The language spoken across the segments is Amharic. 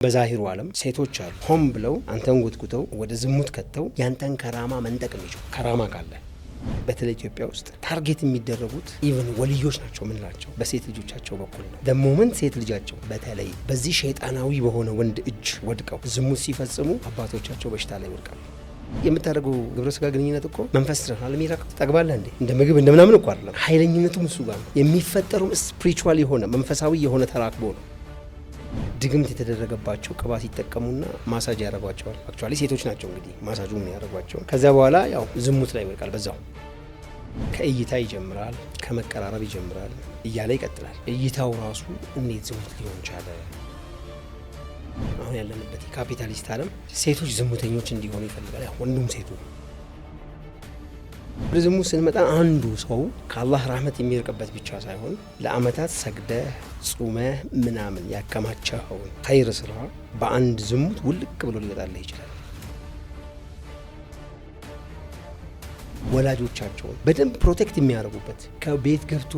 በዛሂሩ ዓለም ሴቶች አሉ ሆም ብለው አንተን ጉትጉተው ወደ ዝሙት ከተው ያንተን ከራማ መንጠቅ የሚችሉ ከራማ ካለ በተለይ ኢትዮጵያ ውስጥ ታርጌት የሚደረጉት ኢቭን ወልዮች ናቸው ምንላቸው በሴት ልጆቻቸው በኩል ነው። ደሞመንት ሴት ልጃቸው በተለይ በዚህ ሸይጣናዊ በሆነ ወንድ እጅ ወድቀው ዝሙት ሲፈጽሙ አባቶቻቸው በሽታ ላይ ወድቀው የምታደርገው ግብረ ስጋ ግንኙነት እኮ መንፈስ ነው አለሚራክ ተጠግባለህ እንዴ እንደ ምግብ እንደምናምን እኮ አይደለም። ኃይለኝነቱም እሱ ጋር ነው የሚፈጠሩም ስፒሪቹዋል የሆነ መንፈሳዊ የሆነ ተራክቦ ነው። ድግምት የተደረገባቸው ቅባት ይጠቀሙና ማሳጅ ያደርጓቸዋል። አክቹአሊ ሴቶች ናቸው እንግዲህ ማሳጁ ምን ያደርጓቸው። ከዚያ በኋላ ያው ዝሙት ላይ ወድቃል። በዛው ከእይታ ይጀምራል፣ ከመቀራረብ ይጀምራል እያለ ይቀጥላል። እይታው ራሱ እንዴት ዝሙት ሊሆን ቻለ? አሁን ያለንበት የካፒታሊስት ዓለም ሴቶች ዝሙተኞች እንዲሆኑ ይፈልጋል። ያው ወንዱም ሴቱ ወደ ዝሙት ስንመጣ አንዱ ሰው ከአላህ ረህመት የሚርቅበት ብቻ ሳይሆን ለአመታት ሰግደህ ጾመህ ምናምን ያከማቸኸውን ኸይር ስራ በአንድ ዝሙት ውልቅ ብሎ ሊወጣልህ ይችላል። ወላጆቻቸውን በደንብ ፕሮቴክት የሚያደርጉበት ከቤት ገብቶ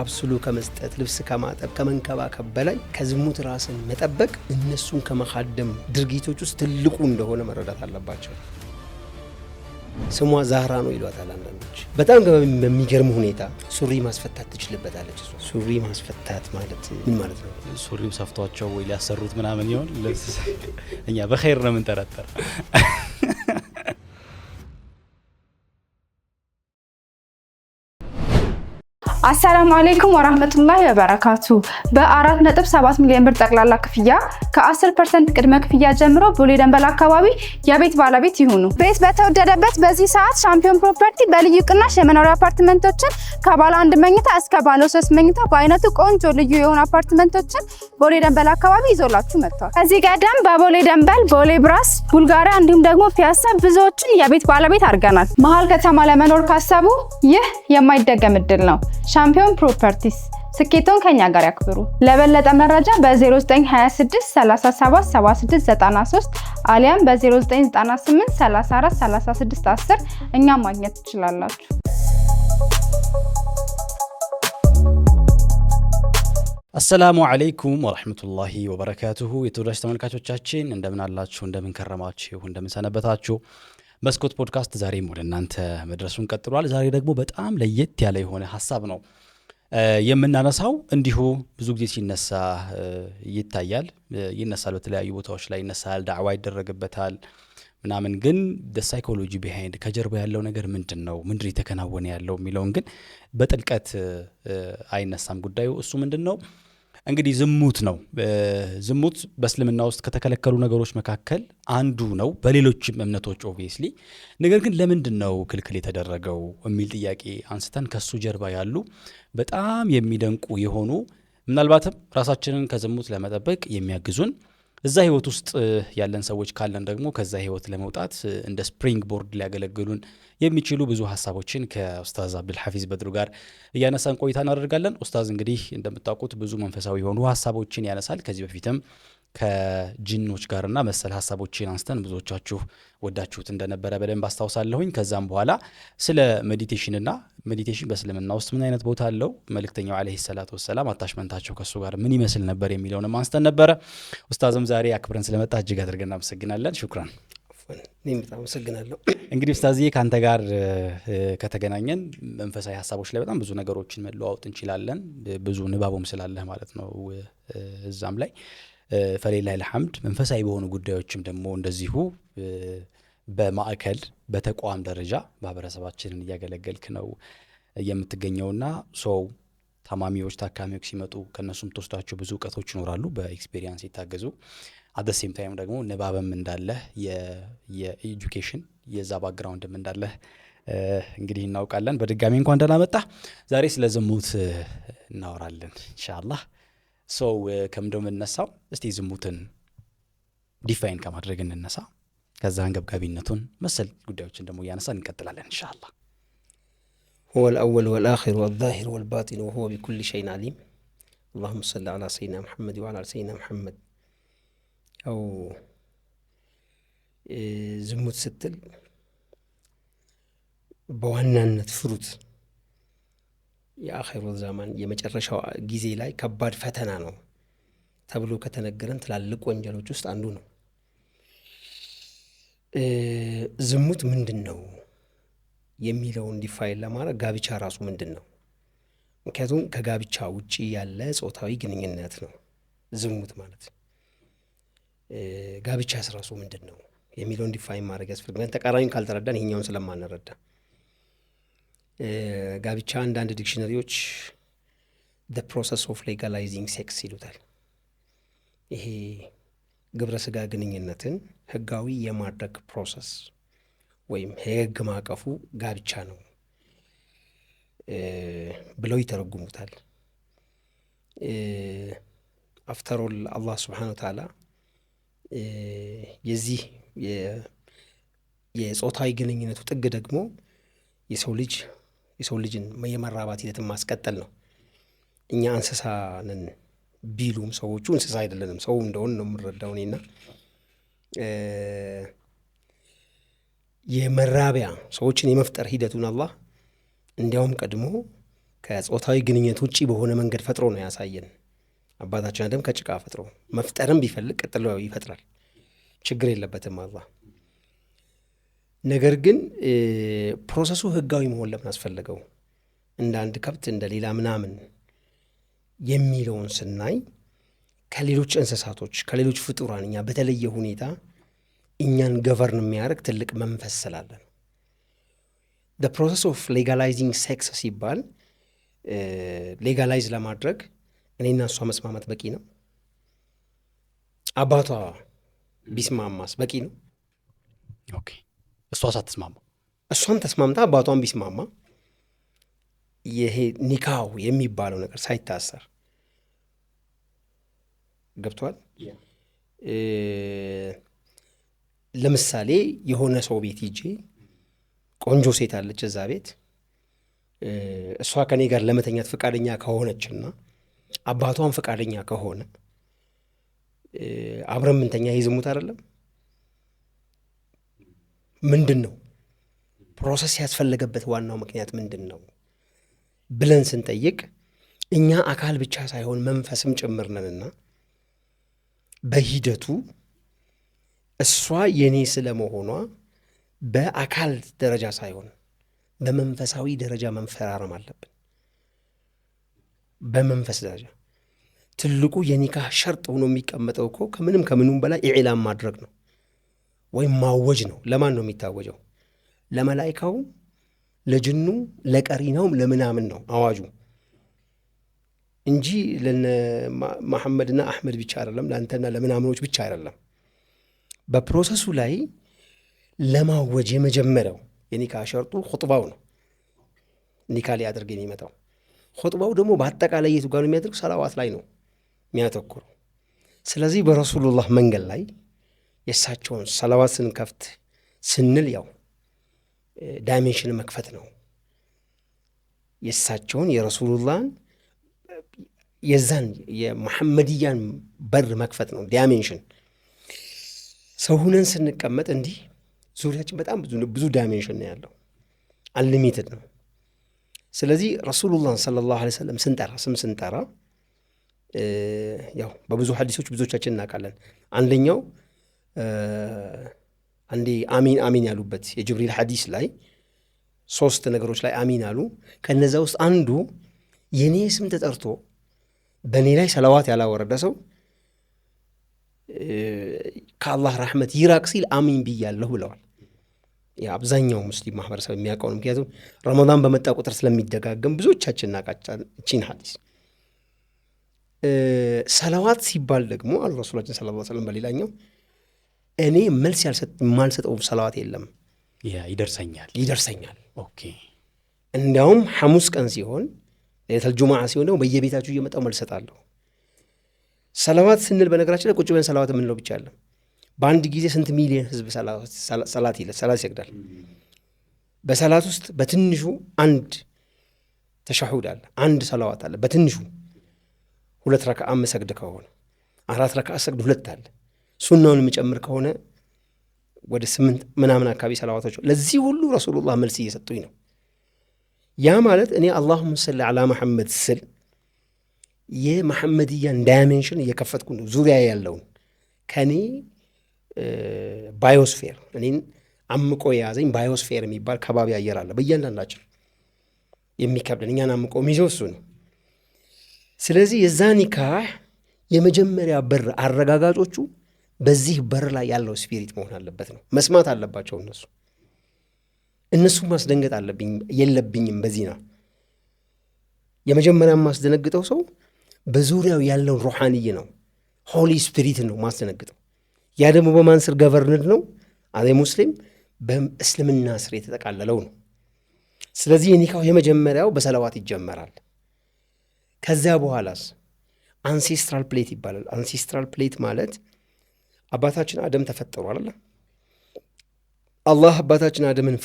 አብስሎ ከመስጠት ልብስ ከማጠብ ከመንከባከብ በላይ ከዝሙት ራስን መጠበቅ እነሱን ከመካደም ድርጊቶች ውስጥ ትልቁ እንደሆነ መረዳት አለባቸው። ስሟ ዛህራ ነው ይሏታል አንዳንዶች። በጣም በሚገርም ሁኔታ ሱሪ ማስፈታት ትችልበታለች። ሱሪ ማስፈታት ማለት ምን ማለት ነው? ሱሪው ሰፍቷቸው ወይ ሊያሰሩት ምናምን ይሆን? እኛ በኸይር ነው የምንጠረጠር። አሰላሙ አለይኩም ወራህመቱላሂ ወበረካቱ። በ4.7 ሚሊዮን ብር ጠቅላላ ክፍያ ከ10% ቅድመ ክፍያ ጀምሮ ቦሌ ደንበል አካባቢ የቤት ባለቤት ይሁኑ። ቤት በተወደደበት በዚህ ሰዓት ሻምፒዮን ፕሮፐርቲ በልዩ ቅናሽ የመኖሪያ አፓርትመንቶችን ከባለ 1 መኝታ እስከ ባለ 3 መኝታ በአይነቱ ቆንጆ ልዩ የሆኑ አፓርትመንቶችን ቦሌ ደንበል አካባቢ ይዞላችሁ መጥቷል። ከዚህ ቀደም በቦሌ ደንበል፣ ቦሌ ብራስ፣ ቡልጋሪያ እንዲሁም ደግሞ ፒያሳ ብዙዎችን የቤት ባለቤት አድርገናል። መሀል ከተማ ለመኖር ካሰቡ ይህ የማይደገም እድል ነው። ሻምፒዮን ፕሮፐርቲስ ስኬቶን ከኛ ጋር ያክብሩ። ለበለጠ መረጃ በ0926 37 76 93 አሊያም በ0998 34 36 10 እኛም ማግኘት ትችላላችሁ። አሰላሙ አለይኩም ወራህመቱላሂ ወበረካቱሁ። የተወዳጅ ተመልካቾቻችን እንደምን አላችሁ? እንደምን ከረማችሁ? እንደምን ሰነበታችሁ? መስኮት ፖድካስት ዛሬም ወደ እናንተ መድረሱን ቀጥሏል። ዛሬ ደግሞ በጣም ለየት ያለ የሆነ ሀሳብ ነው የምናነሳው። እንዲሁ ብዙ ጊዜ ሲነሳ ይታያል፣ ይነሳል፣ በተለያዩ ቦታዎች ላይ ይነሳል፣ ዳዕዋ ይደረግበታል ምናምን። ግን ሳይኮሎጂ ቢሃይንድ ከጀርባ ያለው ነገር ምንድን ነው፣ ምንድን የተከናወነ ያለው የሚለውን ግን በጥልቀት አይነሳም ጉዳዩ። እሱ ምንድን ነው እንግዲህ ዝሙት ነው። ዝሙት በእስልምና ውስጥ ከተከለከሉ ነገሮች መካከል አንዱ ነው፣ በሌሎችም እምነቶች ኦብቪየስሊ። ነገር ግን ለምንድን ነው ክልክል የተደረገው የሚል ጥያቄ አንስተን ከሱ ጀርባ ያሉ በጣም የሚደንቁ የሆኑ ምናልባትም ራሳችንን ከዝሙት ለመጠበቅ የሚያግዙን እዛ ህይወት ውስጥ ያለን ሰዎች ካለን ደግሞ ከዛ ህይወት ለመውጣት እንደ ስፕሪንግ ቦርድ ሊያገለግሉን የሚችሉ ብዙ ሀሳቦችን ከኡስታዝ አብዱልሐፊዝ በድሩ ጋር እያነሳን ቆይታ እናደርጋለን። ኡስታዝ እንግዲህ እንደምታውቁት ብዙ መንፈሳዊ የሆኑ ሀሳቦችን ያነሳል። ከዚህ በፊትም ከጂኖች ጋርና መሰል ሀሳቦችን አንስተን ብዙዎቻችሁ ወዳችሁት እንደነበረ በደንብ አስታውሳለሁኝ። ከዛም በኋላ ስለ ሜዲቴሽንና ሜዲቴሽን በእስልምና ውስጥ ምን አይነት ቦታ አለው፣ መልእክተኛው አለይሂ ሰላቱ ወሰላም አታችመንታቸው ከሱ ጋር ምን ይመስል ነበር የሚለውንም አንስተን ነበረ። ኡስታዝም ዛሬ አክብረን ስለመጣ እጅግ አድርገን እናመሰግናለን። ሹክራን። እኔም በጣም አመሰግናለሁ። እንግዲህ ኡስታዝዬ ከአንተ ጋር ከተገናኘን መንፈሳዊ ሀሳቦች ላይ በጣም ብዙ ነገሮችን መለዋወጥ እንችላለን። ብዙ ንባቡም ስላለህ ማለት ነው እዛም ላይ ፈሊላሂ አልሐምድ። መንፈሳዊ በሆኑ ጉዳዮችም ደግሞ እንደዚሁ በማዕከል በተቋም ደረጃ ማህበረሰባችንን እያገለገልክ ነው የምትገኘውና ሰው ታማሚዎች ታካሚዎች ሲመጡ ከነሱም ተወስዳቸው ብዙ እውቀቶች ይኖራሉ በኤክስፔሪየንስ የታገዙ አደሴም ታይም ደግሞ ንባብም እንዳለህ የኤጁኬሽን የዛ ባክግራውንድም እንዳለህ እንግዲህ እናውቃለን። በድጋሚ እንኳን ደህና መጣህ። ዛሬ ስለ ዝሙት እናወራለን ኢንሻአላህ። ሰው ከምንድነው የምንነሳው? እስቲ ዝሙትን ዲፋይን ከማድረግ እንነሳ። ከዛ አንገብጋቢነቱን መሰል ጉዳዮችን ደግሞ እያነሳን እንቀጥላለን ኢንሻአላህ። هو الأول والآخر والظاهر والباطن وهو بكل شيء عليم. اللهم صل على سيدنا محمد وعلى سيدنا محمد. أو ዝሙት ስትል በዋናነት ፍሩት የአኺሩ ዘመን የመጨረሻው ጊዜ ላይ ከባድ ፈተና ነው ተብሎ ከተነገረን ትላልቅ ወንጀሎች ውስጥ አንዱ ነው። ዝሙት ምንድን ነው የሚለውን ዲፋይን ለማድረግ ጋብቻ ራሱ ምንድን ነው? ምክንያቱም ከጋብቻ ውጪ ያለ ጾታዊ ግንኙነት ነው ዝሙት ማለት። ጋብቻስ ራሱ ምንድን ነው የሚለውን ዲፋይን ማድረግ ያስፈልጋል። ተቃራኒውን ካልተረዳን ይሄኛውን ስለማንረዳ ጋብቻ አንዳንድ ዲክሽነሪዎች the process of legalizing sex ይሉታል። ይሄ ግብረ ስጋ ግንኙነትን ህጋዊ የማድረግ ፕሮሰስ ወይም ህግ ማቀፉ ጋብቻ ነው ብለው ይተረጉሙታል። አፍተሮል አላህ ስብሓነሁ ወተዓላ የዚህ የጾታዊ ግንኙነቱ ጥግ ደግሞ የሰው ልጅን የመራባት ሂደትን ማስቀጠል ነው። እኛ እንስሳ ነን ቢሉም ሰዎቹ እንስሳ አይደለንም፣ ሰው እንደሆን ነው የምንረዳው እኔና የመራቢያ ሰዎችን የመፍጠር ሂደቱን አላህ እንዲያውም ቀድሞ ከጾታዊ ግንኙነት ውጪ በሆነ መንገድ ፈጥሮ ነው ያሳየን። አባታችን አደም ከጭቃ ፈጥሮ መፍጠርም ቢፈልግ ቀጥሎ ይፈጥራል፣ ችግር የለበትም አላህ። ነገር ግን ፕሮሰሱ ህጋዊ መሆን ለምን አስፈለገው? እንደ አንድ ከብት እንደ ሌላ ምናምን የሚለውን ስናይ ከሌሎች እንስሳቶች ከሌሎች ፍጡራን እኛ በተለየ ሁኔታ እኛን ገቨርን የሚያደርግ ትልቅ መንፈስ ስላለ ነው። the process of legalizing sex ሲባል ሌጋላይዝ ለማድረግ እኔና እሷ መስማማት በቂ ነው? አባቷ ቢስማማስ በቂ ነው? ኦኬ እሷ ሳትስማማ እሷም ተስማምታ አባቷን ቢስማማ ይሄ ኒካው የሚባለው ነገር ሳይታሰር ገብቷል። ለምሳሌ የሆነ ሰው ቤት ሂጄ ቆንጆ ሴት አለች እዛ ቤት፣ እሷ ከኔ ጋር ለመተኛት ፈቃደኛ ከሆነችና አባቷን ፈቃደኛ ከሆነ አብረን ምንተኛ ይህ ዝሙት አይደለም? ምንድን ነው ፕሮሰስ ያስፈለገበት ዋናው ምክንያት ምንድን ነው ብለን ስንጠይቅ እኛ አካል ብቻ ሳይሆን መንፈስም ጭምር ነንና በሂደቱ እሷ የኔ ስለመሆኗ በአካል ደረጃ ሳይሆን በመንፈሳዊ ደረጃ መንፈራረም አለብን። በመንፈስ ደረጃ ትልቁ የኒካህ ሸርጥ ሆኖ የሚቀመጠው እኮ ከምንም በላይ ኢዕላም ማድረግ ነው ወይም ማወጅ ነው። ለማን ነው የሚታወጀው? ለመላይካው፣ ለጅኑ፣ ለቀሪናውም ለምናምን ነው አዋጁ እንጂ ለነ መሐመድና አህመድ ብቻ አይደለም፣ ለአንተና ለምናምኖች ብቻ አይደለም። በፕሮሰሱ ላይ ለማወጅ የመጀመሪያው የኒካ ሸርጡ ኹጥባው ነው። ኒካ ሊያደርግ የሚመጣው ኹጥባው ደግሞ በአጠቃላይ የቱ ጋር ነው የሚያደርግ? ሰላዋት ላይ ነው የሚያተኩረው። ስለዚህ በረሱሉላህ መንገድ ላይ የእሳቸውን ሰላዋት ስንከፍት ስንል ያው ዳይሜንሽን መክፈት ነው። የእሳቸውን የረሱሉላህን የዛን የመሐመድያን በር መክፈት ነው ዳይሜንሽን። ሰው ሁነን ስንቀመጥ እንዲህ ዙሪያችን በጣም ብዙ ዳይሜንሽን ነው ያለው፣ አንሊሚትድ ነው። ስለዚህ ረሱሉላህን ሰለላሁ ዐለይሂ ወሰለም ስም ስንጠራ ያው በብዙ ሐዲሶች ብዙዎቻችን እናውቃለን። አንደኛው አንዴ አሚን አሚን ያሉበት የጅብሪል ሐዲስ ላይ 3 ነገሮች ላይ አሚን አሉ። ከነዛ ውስጥ አንዱ የኔ ስም ተጠርቶ በእኔ ላይ ሰላዋት ያላወረደ ሰው ከአላህ ረሕመት ይራቅ ሲል አሚን ብያለሁ ብለዋል። አብዛኛው ሙስሊም ማህበረሰብ የሚያውቀው ነው። ምክንያቱም ረመዳን በመጣ ቁጥር ስለሚደጋገም ብዙዎቻችን እናውቃለን እቺን ሐዲስ። ሰላዋት ሲባል ደግሞ አሉ ረሱላችን ሰለላሁ ዐለይሂ ወሰለም በሌላኛው እኔ መልስ የማልሰጠው ሰላዋት የለም ይደርሰኛል። ኦኬ እንዲያውም ሐሙስ ቀን ሲሆን ለይለቱል ጁሙዓ ሲሆን ደግሞ በየቤታችሁ እየመጣው መልስ ሰጣለሁ። ሰላዋት ስንል በነገራችን ላይ ቁጭ ብለን ሰላዋት የምንለው ብቻ አለ። በአንድ ጊዜ ስንት ሚሊዮን ህዝብ ሰላት ይሰግዳል። በሰላት ውስጥ በትንሹ አንድ ተሻሁድ አለ፣ አንድ ሰላዋት አለ። በትንሹ 2 ረክዓ መሰግድ ከሆነ 4 ረክዓ ሰግድ 2 አለ። ሱናውን የሚጨምር ከሆነ ወደ 8 ምናምን አካባቢ ሰላዋቶች። ለዚህ ሁሉ ረሱሉላህ መልስ እየሰጡኝ ነው። ያ ማለት እኔ አላሁመ ሰሊ ዐላ መሐመድ ስል የመሐመድያን ዳይሜንሽን እየከፈትኩ ነው። ዙሪያ ያለውን ከኔ ባዮስፌር እኔን አምቆ የያዘኝ ባዮስፌር የሚባል ከባቢ አየር አለ በእያንዳንዳችን የሚከብደን እኛን አምቆ የሚይዘው እሱ ነው። ስለዚህ የዛ ኒካህ የመጀመሪያ በር አረጋጋጮቹ በዚህ በር ላይ ያለው ስፒሪት መሆን አለበት ነው። መስማት አለባቸው እነሱ ማስደንገጥ የለብኝም። በዚህ ነው የመጀመሪያ ማስደነግጠው ሰው በዙሪያው ያለውን ሩሃንይ ነው፣ ሆሊ ስፒሪት ነው ማስደነግጠው። ያ ደግሞ በማን ስር ገቨርንድ ነው? አዜ ሙስሊም በእስልምና ስር የተጠቃለለው ነው። ስለዚህ የኒካው የመጀመሪያው በሰለዋት ይጀመራል። ከዚያ በኋላስ አንሴስትራል ፕሌት ይባላል። አንሴስትራል ፕሌት ማለት አባታችን አደም ተፈጠሩ አይደል? አላህ አባታችን አደምን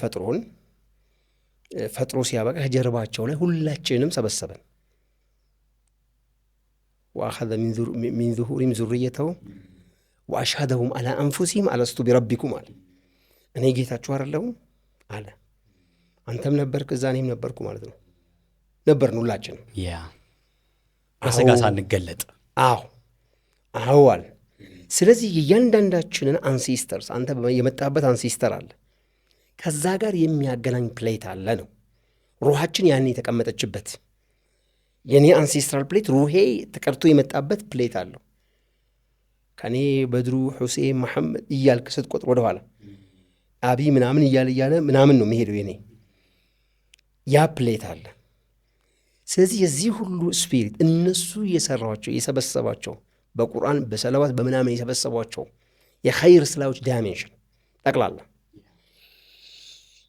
ፈጥሮ ሲያበቃ ከጀርባቸው ላይ ሁላችንም ሰበሰበን። ወአኸዘ ሚን ዙሁሪሂም ዙርየተሁም ወአሽሀደሁም አላ አንፉሲሂም አለስቱ ቢረቢኩም አለ። እኔ ጌታችሁ አይደለሁም አለ። አንተም ነበርክ እዛ እኔም ነበርኩ ማለት ነው። ነበርን ሁላችንም በሥጋ ሳንገለጥ። አዎ አለ። ስለዚህ የእያንዳንዳችንን አንሴስተርስ አንተ የመጣበት አንሴስተር አለ፣ ከዛ ጋር የሚያገናኝ ፕሌት አለ ነው። ሩሃችን ያኔ የተቀመጠችበት የኔ አንሴስትራል ፕሌት ሩሄ ተቀርቶ የመጣበት ፕሌት አለው። ከኔ በድሩ ሁሴን መሐመድ እያልክ ስትቆጥር ወደኋላ አቢ ምናምን እያለ ምናምን ነው የሚሄደው የኔ ያ ፕሌት አለ። ስለዚህ የዚህ ሁሉ ስፒሪት እነሱ የሰሯቸው የሰበሰባቸው በቁርአን በሰለዋት በምናምን የሰበሰቧቸው የኸይር ስላዎች ዳይሜንሽን ጠቅላላ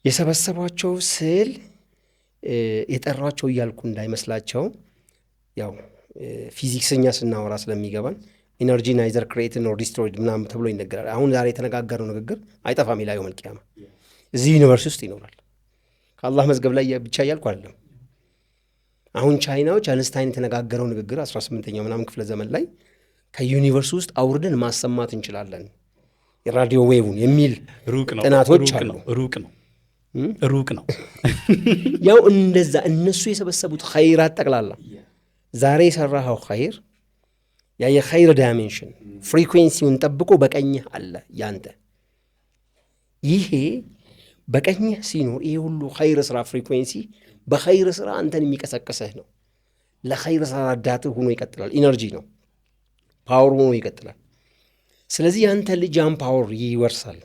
የሰበሰቧቸው ስል የጠሯቸው እያልኩ እንዳይመስላቸው። ያው ፊዚክስኛ ስናወራ ስለሚገባን ኢነርጂ ናይዘር ክሬትድ ኖር ዲስትሮይድ ምናምን ተብሎ ይነገራል። አሁን ዛሬ የተነጋገረው ንግግር አይጠፋም። ይላየው መልቂያማ እዚህ ዩኒቨርሲቲ ውስጥ ይኖራል። ከአላህ መዝገብ ላይ ብቻ እያልኩ አይደለም። አሁን ቻይናዎች አንስታይን የተነጋገረው ንግግር 18ኛው ምናምን ክፍለ ዘመን ላይ ከዩኒቨርስ ውስጥ አውርደን ማሰማት እንችላለን የራዲዮ ዌቡን የሚል ጥናቶች አሉ። ሩቅ ነው። ያው እንደዛ እነሱ የሰበሰቡት ኸይራት ጠቅላላ ዛሬ የሰራኸው ኸይር ያ የኸይር ዳይሜንሽን ፍሪኩዌንሲውን ጠብቆ በቀኝህ አለ ያንተ። ይሄ በቀኝህ ሲኖር ይሄ ሁሉ ኸይር ስራ ፍሪኩዌንሲ በኸይር ስራ አንተን የሚቀሰቅስህ ነው። ለኸይር ስራ ረዳትህ ሆኖ ይቀጥላል። ኢነርጂ ነው፣ ፓወር ሆኖ ይቀጥላል። ስለዚህ ያንተ ልጅ ያን ፓወር ይወርሳል።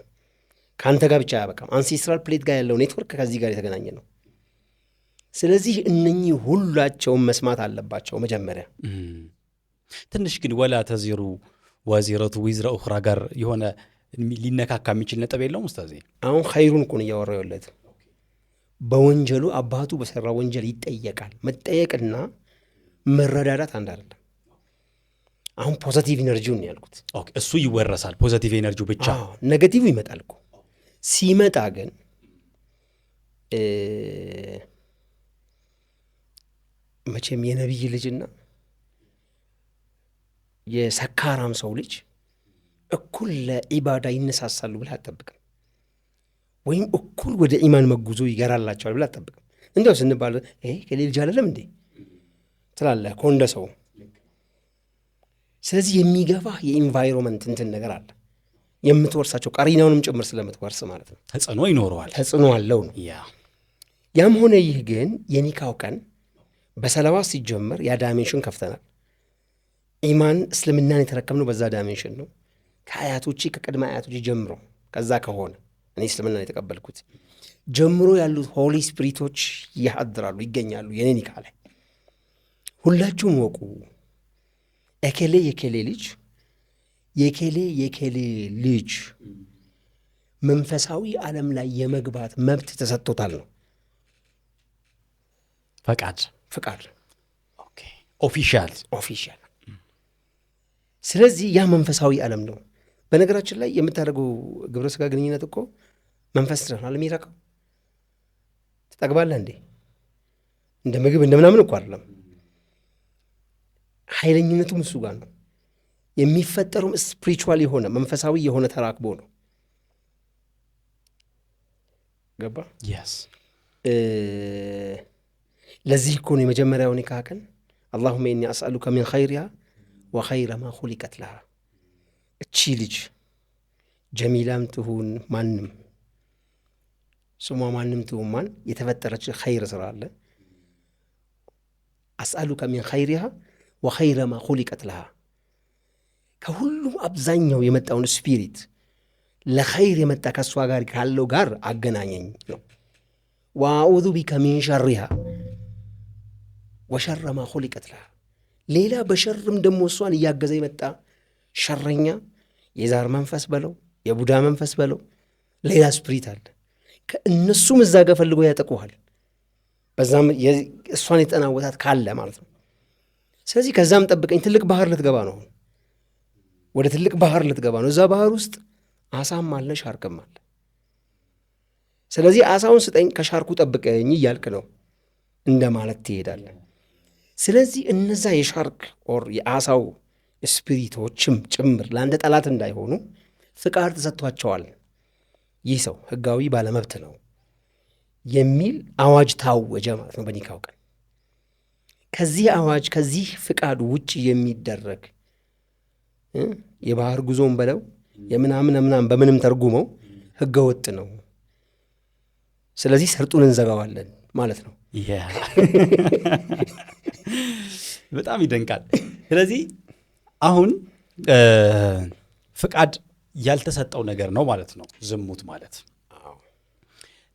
ከአንተ ጋር ብቻ አያበቃም። አንሴስትራል ፕሌት ጋር ያለው ኔትወርክ ከዚህ ጋር የተገናኘ ነው። ስለዚህ እነኚህ ሁላቸውም መስማት አለባቸው መጀመሪያ። ትንሽ ግን ወላ ተዚሩ ወዚረቱ ዊዝረ ኡኽራ ጋር የሆነ ሊነካካ የሚችል ነጥብ የለውም ኡስታዝ? አሁን ኸይሩን እኮ ነው እያወራሁ ያለሁት። በወንጀሉ አባቱ በሰራ ወንጀል ይጠየቃል። መጠየቅና መረዳዳት አንድ አይደለም። አሁን ፖዘቲቭ ኢነርጂውን ነው ያልኩት። እሱ ይወረሳል፣ ፖዘቲቭ ኢነርጂው ብቻ። ኔጋቲቭ ይመጣል እኮ። ሲመጣ ግን መቼም የነቢይ ልጅና የሰካራም ሰው ልጅ እኩል ለኢባዳ ይነሳሳሉ ብለህ አትጠብቅም። ወይም እኩል ወደ ኢማን መጉዞ ይገራላቸዋል ብለህ አትጠብቅም። እንዲያው ስንባል ከሌ ልጅ አይደለም እንዴ ትላለህ እኮ እንደ ሰው። ስለዚህ የሚገባ የኢንቫይሮንመንት እንትን ነገር አለ የምትወርሳቸው ቀሪናውንም ጭምር ስለምትወርስ ማለት ነው። ተጽዕኖ ይኖረዋል፣ ተጽዕኖ አለው ነው። ያም ሆነ ይህ ግን የኒካው ቀን በሰለዋት ሲጀመር ያ ዳይሜንሽን ከፍተናል። ኢማን እስልምናን የተረከምነው በዛ ዳይሜንሽን ነው። ከአያቶቼ ከቅድመ አያቶቼ ጀምሮ ከዛ ከሆነ እኔ እስልምናን የተቀበልኩት ጀምሮ ያሉት ሆሊ ስፒሪቶች ያድራሉ፣ ይገኛሉ የኔ ኒካ ላይ። ሁላችሁም ወቁ የኬሌ ልጅ የኬሌ ልጅ መንፈሳዊ ዓለም ላይ የመግባት መብት ተሰጥቶታል ነው። ፈቃድ ኦፊሻል። ስለዚህ ያ መንፈሳዊ ዓለም ነው። በነገራችን ላይ የምታደርገው ግብረ ስጋ ግንኙነት እኮ መንፈስ ነው የሚረካው። ትጠግባለህ እንዴ? እንደ ምግብ እንደ ምናምን እኮ አይደለም። ኃይለኝነቱም እሱ ጋር ነው የሚፈጠሩም። ስፒሪቹዋል የሆነ መንፈሳዊ የሆነ ተራክቦ ነው። ገባ? ለዚህ እኮ ነው የመጀመሪያው ኒካህ ቀን አላሁመ ኢኒ አስአሉከ ሚን ኸይሪሃ ወኸይረ ማ ኹሊቀት ለሃ። እቺ ልጅ ጀሚላም ትሁን ማንም ስሟ ማንም ትሁን ማን የተፈጠረች ኸይር ስራ አለ። አስአሉከ ሚን ኸይሪሃ ወኸይረ ማ ኹሊቀት ለሃ፣ ከሁሉም አብዛኛው የመጣውን ስፒሪት ለኸይር የመጣ ከእሷ ጋር ካለው ጋር አገናኘኝ ነው። ወአዑዙ ቢከ ሚን ሸሪሃ ወሸረ ማ ኹሊቀት ለሃ፣ ሌላ በሸርም ደግሞ እሷን እያገዘ የመጣ ሸረኛ የዛር መንፈስ በለው የቡዳ መንፈስ በለው ሌላ ስፕሪት አለ። ከእነሱም እዛ ጋር ፈልጎ ያጠቁሃል። በዛም እሷን የጠናወታት ካለ ማለት ነው። ስለዚህ ከዛም ጠብቀኝ፣ ትልቅ ባህር ልትገባ ነው። ወደ ትልቅ ባህር ልትገባ ነው። እዛ ባህር ውስጥ አሳም አለ ሻርክም አለ። ስለዚህ አሳውን ስጠኝ ከሻርኩ ጠብቀኝ እያልክ ነው እንደማለት ትሄዳለን። ስለዚህ እነዛ የሻርክ ኦር የአሳው ስፒሪቶችም ጭምር ለአንተ ጠላት እንዳይሆኑ ፍቃድ ተሰጥቷቸዋል። ይህ ሰው ህጋዊ ባለመብት ነው የሚል አዋጅ ታወጀ ማለት ነው በኒካው ቀን። ከዚህ አዋጅ ከዚህ ፍቃድ ውጭ የሚደረግ የባህር ጉዞን በለው የምናምን በምንም ተርጉመው ህገ ወጥ ነው። ስለዚህ ሰርጡን እንዘጋዋለን ማለት ነው። በጣም ይደንቃል። ስለዚህ አሁን ፍቃድ ያልተሰጠው ነገር ነው ማለት ነው ዝሙት ማለት።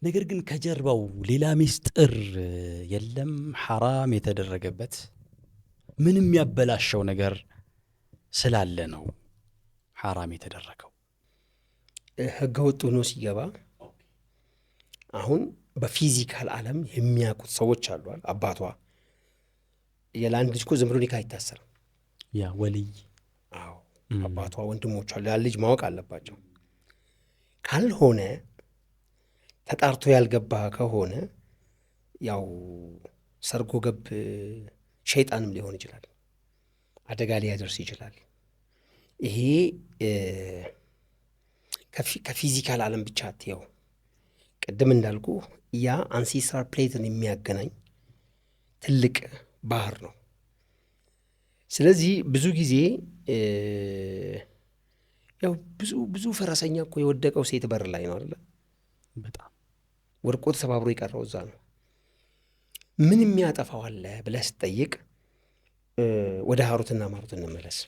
ነገር ግን ከጀርባው ሌላ ሚስጥር የለም? ሐራም የተደረገበት ምንም ያበላሸው ነገር ስላለ ነው ሐራም የተደረገው። ህገ ወጥ ሆኖ ሲገባ አሁን በፊዚካል ዓለም የሚያውቁት ሰዎች አሉ። አባቷ የላንድ ልጅ እኮ ዝም ብሎ ኒካ አይታሰርም። ያ ወልይ አባቷ ወንድሞቿ ያን ልጅ ማወቅ አለባቸው። ካልሆነ ተጣርቶ ያልገባ ከሆነ ያው ሰርጎ ገብ ሸይጣንም ሊሆን ይችላል፣ አደጋ ሊያደርስ ይችላል። ይሄ ከፊዚካል ዓለም ብቻ አትየው። ቅድም እንዳልኩ ያ አንሴስትራል ፕሌትን የሚያገናኝ ትልቅ ባህር ነው። ስለዚህ ብዙ ጊዜ ያው ብዙ ፈረሰኛ እኮ የወደቀው ሴት በር ላይ ነው አይደለ? በጣም ወድቆ ተሰባብሮ የቀረው እዛ ነው። ምን የሚያጠፋው አለ ብለህ ስትጠይቅ ወደ ሀሩትና ማሩት እንመለስ።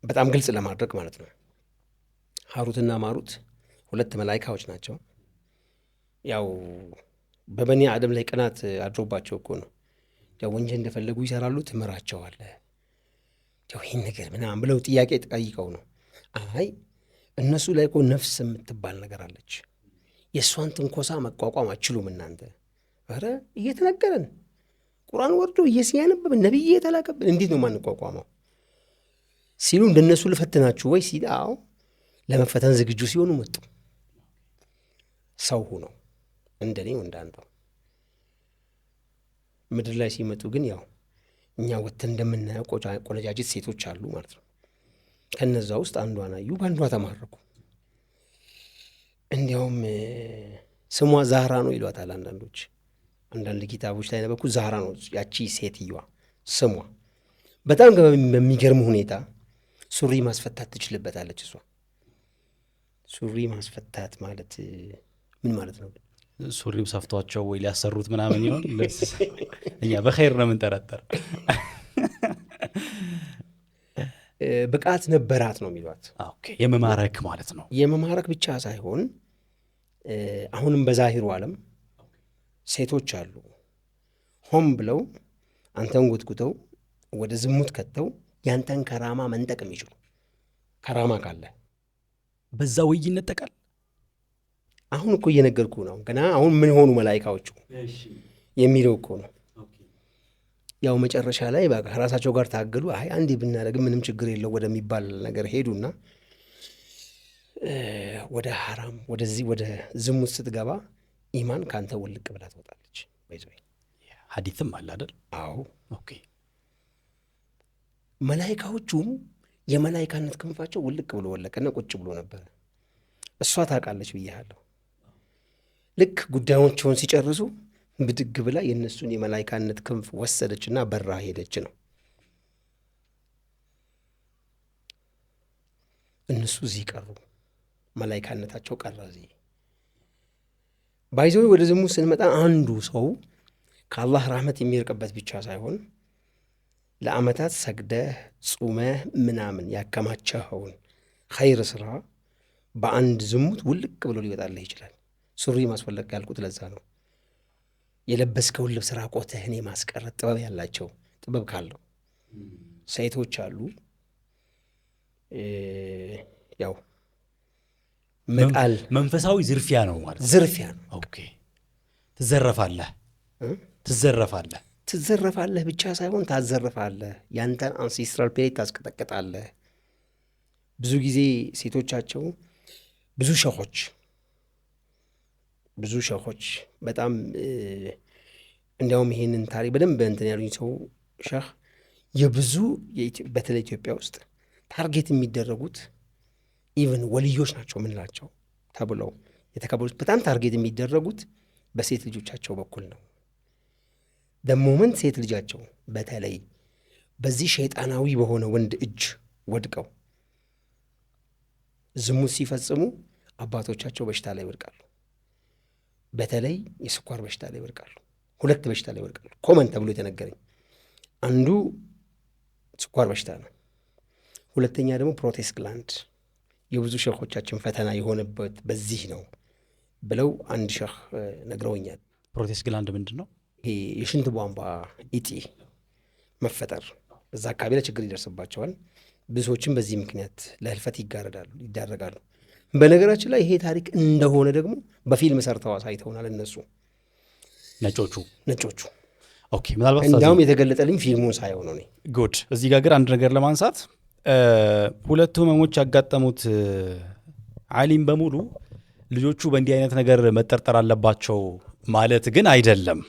በጣም ግልጽ ለማድረግ ማለት ነው። ሀሩትና ማሩት ሁለት መላይካዎች ናቸው። ያው በበኒ አደም ላይ ቅናት አድሮባቸው እኮ ነው። ያው ወንጀል እንደፈለጉ ይሰራሉ፣ ትምራቸዋለህ። ያው ይህን ነገር ምናምን ብለው ጥያቄ ጠይቀው ነው። አይ እነሱ ላይ እኮ ነፍስ የምትባል ነገር አለች። የእሷን ትንኮሳ መቋቋም አችሉም እናንተ። ኧረ እየተነገረን ቁርአን ወርዶ እየሲያነበብን ነቢይ የተላከብን እንዴት ነው ማንቋቋመው ሲሉ እንደነሱ ልፈትናችሁ ወይ ሲል አዎ ለመፈተን ዝግጁ ሲሆኑ መጡ። ሰው ሁነው እንደኔው እንዳንተው ምድር ላይ ሲመጡ ግን ያው እኛ ወጥተን እንደምናየው ቆነጃጅት ሴቶች አሉ ማለት ነው። ከነዛ ውስጥ አንዷን አዩ፣ በአንዷ ተማረኩ። እንዲያውም ስሟ ዛህራ ነው ይሏታል አንዳንዶች። አንዳንድ ኪታቦች ላይ ነበኩ ዛህራ ነው ያቺ ሴትዮዋ ስሟ። በጣም በሚገርም ሁኔታ ሱሪ ማስፈታት ትችልበታለች እሷ። ሱሪ ማስፈታት ማለት ምን ማለት ነው? ሱሪው ሰፍቷቸው ወይ ሊያሰሩት ምናምን ይሆን? እኛ በኸይር ነው የምንጠረጠር። ብቃት ነበራት ነው የሚሏት። የመማረክ ማለት ነው። የመማረክ ብቻ ሳይሆን አሁንም በዛሂሩ ዓለም ሴቶች አሉ ሆም ብለው አንተን ጎትጉተው ወደ ዝሙት ከተው ያንተን ከራማ መንጠቅ የሚችሉ። ከራማ ካለ በዛ ወይ ይነጠቃል። አሁን እኮ እየነገርኩ ነው። ገና አሁን ምን ሆኑ መላይካዎቹ የሚለው እኮ ነው። ያው መጨረሻ ላይ በቃ ከራሳቸው ጋር ታገሉ። አይ አንዴ ብናደርግ ምንም ችግር የለው ወደሚባል ነገር ሄዱና ወደ ሐራም ወደዚህ ወደ ዝሙት ስትገባ ኢማን ካንተ ውልቅ ብላ ትወጣለች። በይዘይ ሐዲስም አለ አይደል? አዎ። ኦኬ። መላይካዎቹም የመላይካነት ክንፋቸው ውልቅ ብሎ ወለቀና ቁጭ ብሎ ነበር። እሷ ታውቃለች ብያለሁ። ልክ ጉዳዮቻቸውን ሲጨርሱ ብድግ ብላ የእነሱን የመላይካነት ክንፍ ወሰደችና በራ ሄደች ነው። እነሱ እዚህ ቀሩ፣ መላይካነታቸው ቀረ እዚህ። ባይዘው ወደ ዝሙት ስንመጣ አንዱ ሰው ከአላህ ረህመት የሚርቅበት ብቻ ሳይሆን ለአመታት ሰግደህ ጹመህ ምናምን ያከማቸኸውን ኸይር ስራ በአንድ ዝሙት ውልቅ ብሎ ሊወጣልህ ይችላል። ሱሪ ማስወለቅ ያልኩት ለዛ ነው። የለበስከውን ልብስ ራቆትህን የማስቀረት ጥበብ ያላቸው ጥበብ ካለው ሴቶች አሉ። ያው መጣል መንፈሳዊ ዝርፊያ ነው ማለት ዝርፊያ ነው። ኦኬ። ትዘረፋለህ ብቻ ሳይሆን ታዘርፋለህ። ያንተን አንሴስትራል ፔሬድ ታስቀጠቅጣለህ። ብዙ ጊዜ ሴቶቻቸው ብዙ ሸኾች በጣም እንዲያውም ይሄንን ታሪክ በደንብ እንትን ያሉኝ ሰው ሸህ የብዙ በተለይ ኢትዮጵያ ውስጥ ታርጌት የሚደረጉት ኢቨን ወልዮች ናቸው ምንላቸው ተብለው የተከበሩት በጣም ታርጌት የሚደረጉት በሴት ልጆቻቸው በኩል ነው። ደሞመንት ሴት ልጃቸው በተለይ በዚህ ሸይጣናዊ በሆነ ወንድ እጅ ወድቀው ዝሙት ሲፈጽሙ አባቶቻቸው በሽታ ላይ ይወድቃሉ። በተለይ የስኳር በሽታ ላይ ይወድቃሉ። 2 በሽታ ላይ ይወድቃሉ ኮመን ተብሎ የተነገረኝ። አንዱ ስኳር በሽታ ነው። 2ኛ ደግሞ ፕሮቴስ ግላንድ የብዙ ሸኾቻችን ፈተና የሆነበት በዚህ ነው ብለው አንድ ሸኽ ነግረውኛል። ፕሮቴስ ግላንድ ምንድን ነው? ይሄ የሽንት ቧንቧ ኢጢ መፈጠር፣ በዛ አካባቢ ላይ ችግር ይደርስባቸዋል። ብዙዎችም በዚህ ምክንያት ለህልፈት ይዳረጋሉ። በነገራችን ላይ ይሄ ታሪክ እንደሆነ ደግሞ በፊልም ሰርተው አሳይተውናል እነሱ ነጮቹ። ኦኬ። ምናልባት እንዲያውም የተገለጠልኝ ፊልሙን ሳየው ነው። ጉድ። እዚህ ጋር አንድ ነገር ለማንሳት ሁለቱ ህመሞች ያጋጠሙት ዓሊም በሙሉ ልጆቹ በእንዲህ አይነት ነገር መጠርጠር አለባቸው ማለት ግን አይደለም።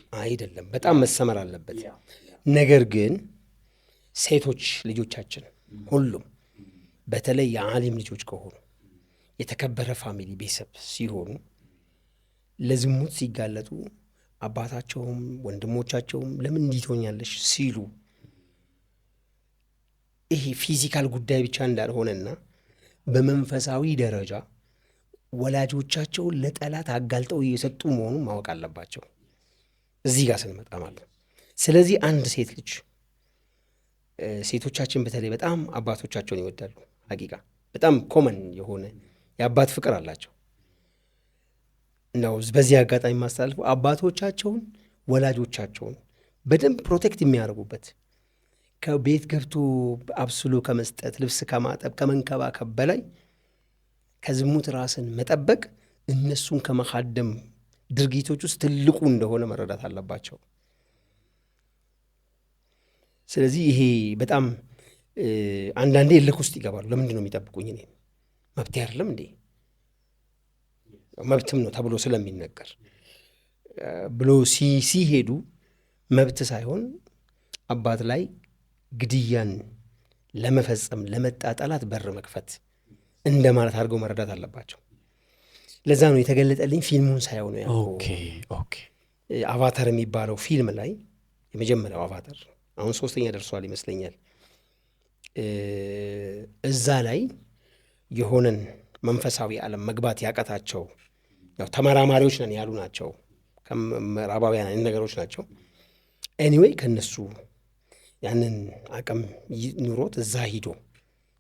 በጣም መሰመር አለበት። ነገር ግን ሴቶች ልጆቻችን ሁሉም በተለይ የዓሊም ልጆች ከሆኑ የተከበረ ፋሚሊ ቤተሰብ ሲሆኑ ለዝሙት ሲጋለጡ አባታቸውም ወንድሞቻቸውም ለምን እንዲህ ትሆኛለሽ ሲሉ ይሄ ፊዚካል ጉዳይ ብቻ እንዳልሆነና በመንፈሳዊ ደረጃ ወላጆቻቸውን ለጠላት አጋልጠው እየሰጡ መሆኑን ማወቅ አለባቸው። እዚህ ጋር ስንመጣ ማለት ነው። ስለዚህ አንድ ሴት ልጅ ሴቶቻችን በተለይ በጣም አባቶቻቸውን ይወዳሉ። ሀቂቃ በጣም ኮመን የሆነ የአባት ፍቅር አላቸው ነው። በዚህ አጋጣሚ ማስተላልፈው አባቶቻቸውን ወላጆቻቸውን በደንብ ፕሮቴክት የሚያደርጉበት ከቤት ገብቶ አብስሎ ከመስጠት ልብስ ከማጠብ ከመንከባከብ በላይ ከዝሙት ራስን መጠበቅ እነሱን ከመካደም ድርጊቶች ውስጥ ትልቁ እንደሆነ መረዳት አለባቸው። ስለዚህ ይሄ በጣም አንዳንዴ እልክ ውስጥ ይገባሉ። ለምንድን ነው የሚጠብቁኝ? እኔ መብት አይደለም እንዴ? መብትም ነው ተብሎ ስለሚነገር ብሎ ሲሄዱ መብት ሳይሆን አባት ላይ ግድያን ለመፈጸም ለመጣ ጠላት በር መክፈት እንደማለት አድርገው መረዳት አለባቸው። ለዛ ነው የተገለጠልኝ ፊልሙን ሳይሆን ነው ያልኩህ። አቫታር የሚባለው ፊልም ላይ የመጀመሪያው አቫታር አሁን 3ኛ ደርሷል ይመስለኛል። እዛ ላይ የሆነን መንፈሳዊ ዓለም መግባት ያቀታቸው ያው ተመራማሪዎች ነን ያሉ ናቸው። ከምዕራባውያን ነገሮች ናቸው። ኤኒዌይ ከነሱ ያንን አቅም ኑሮት እዛ ሂዶ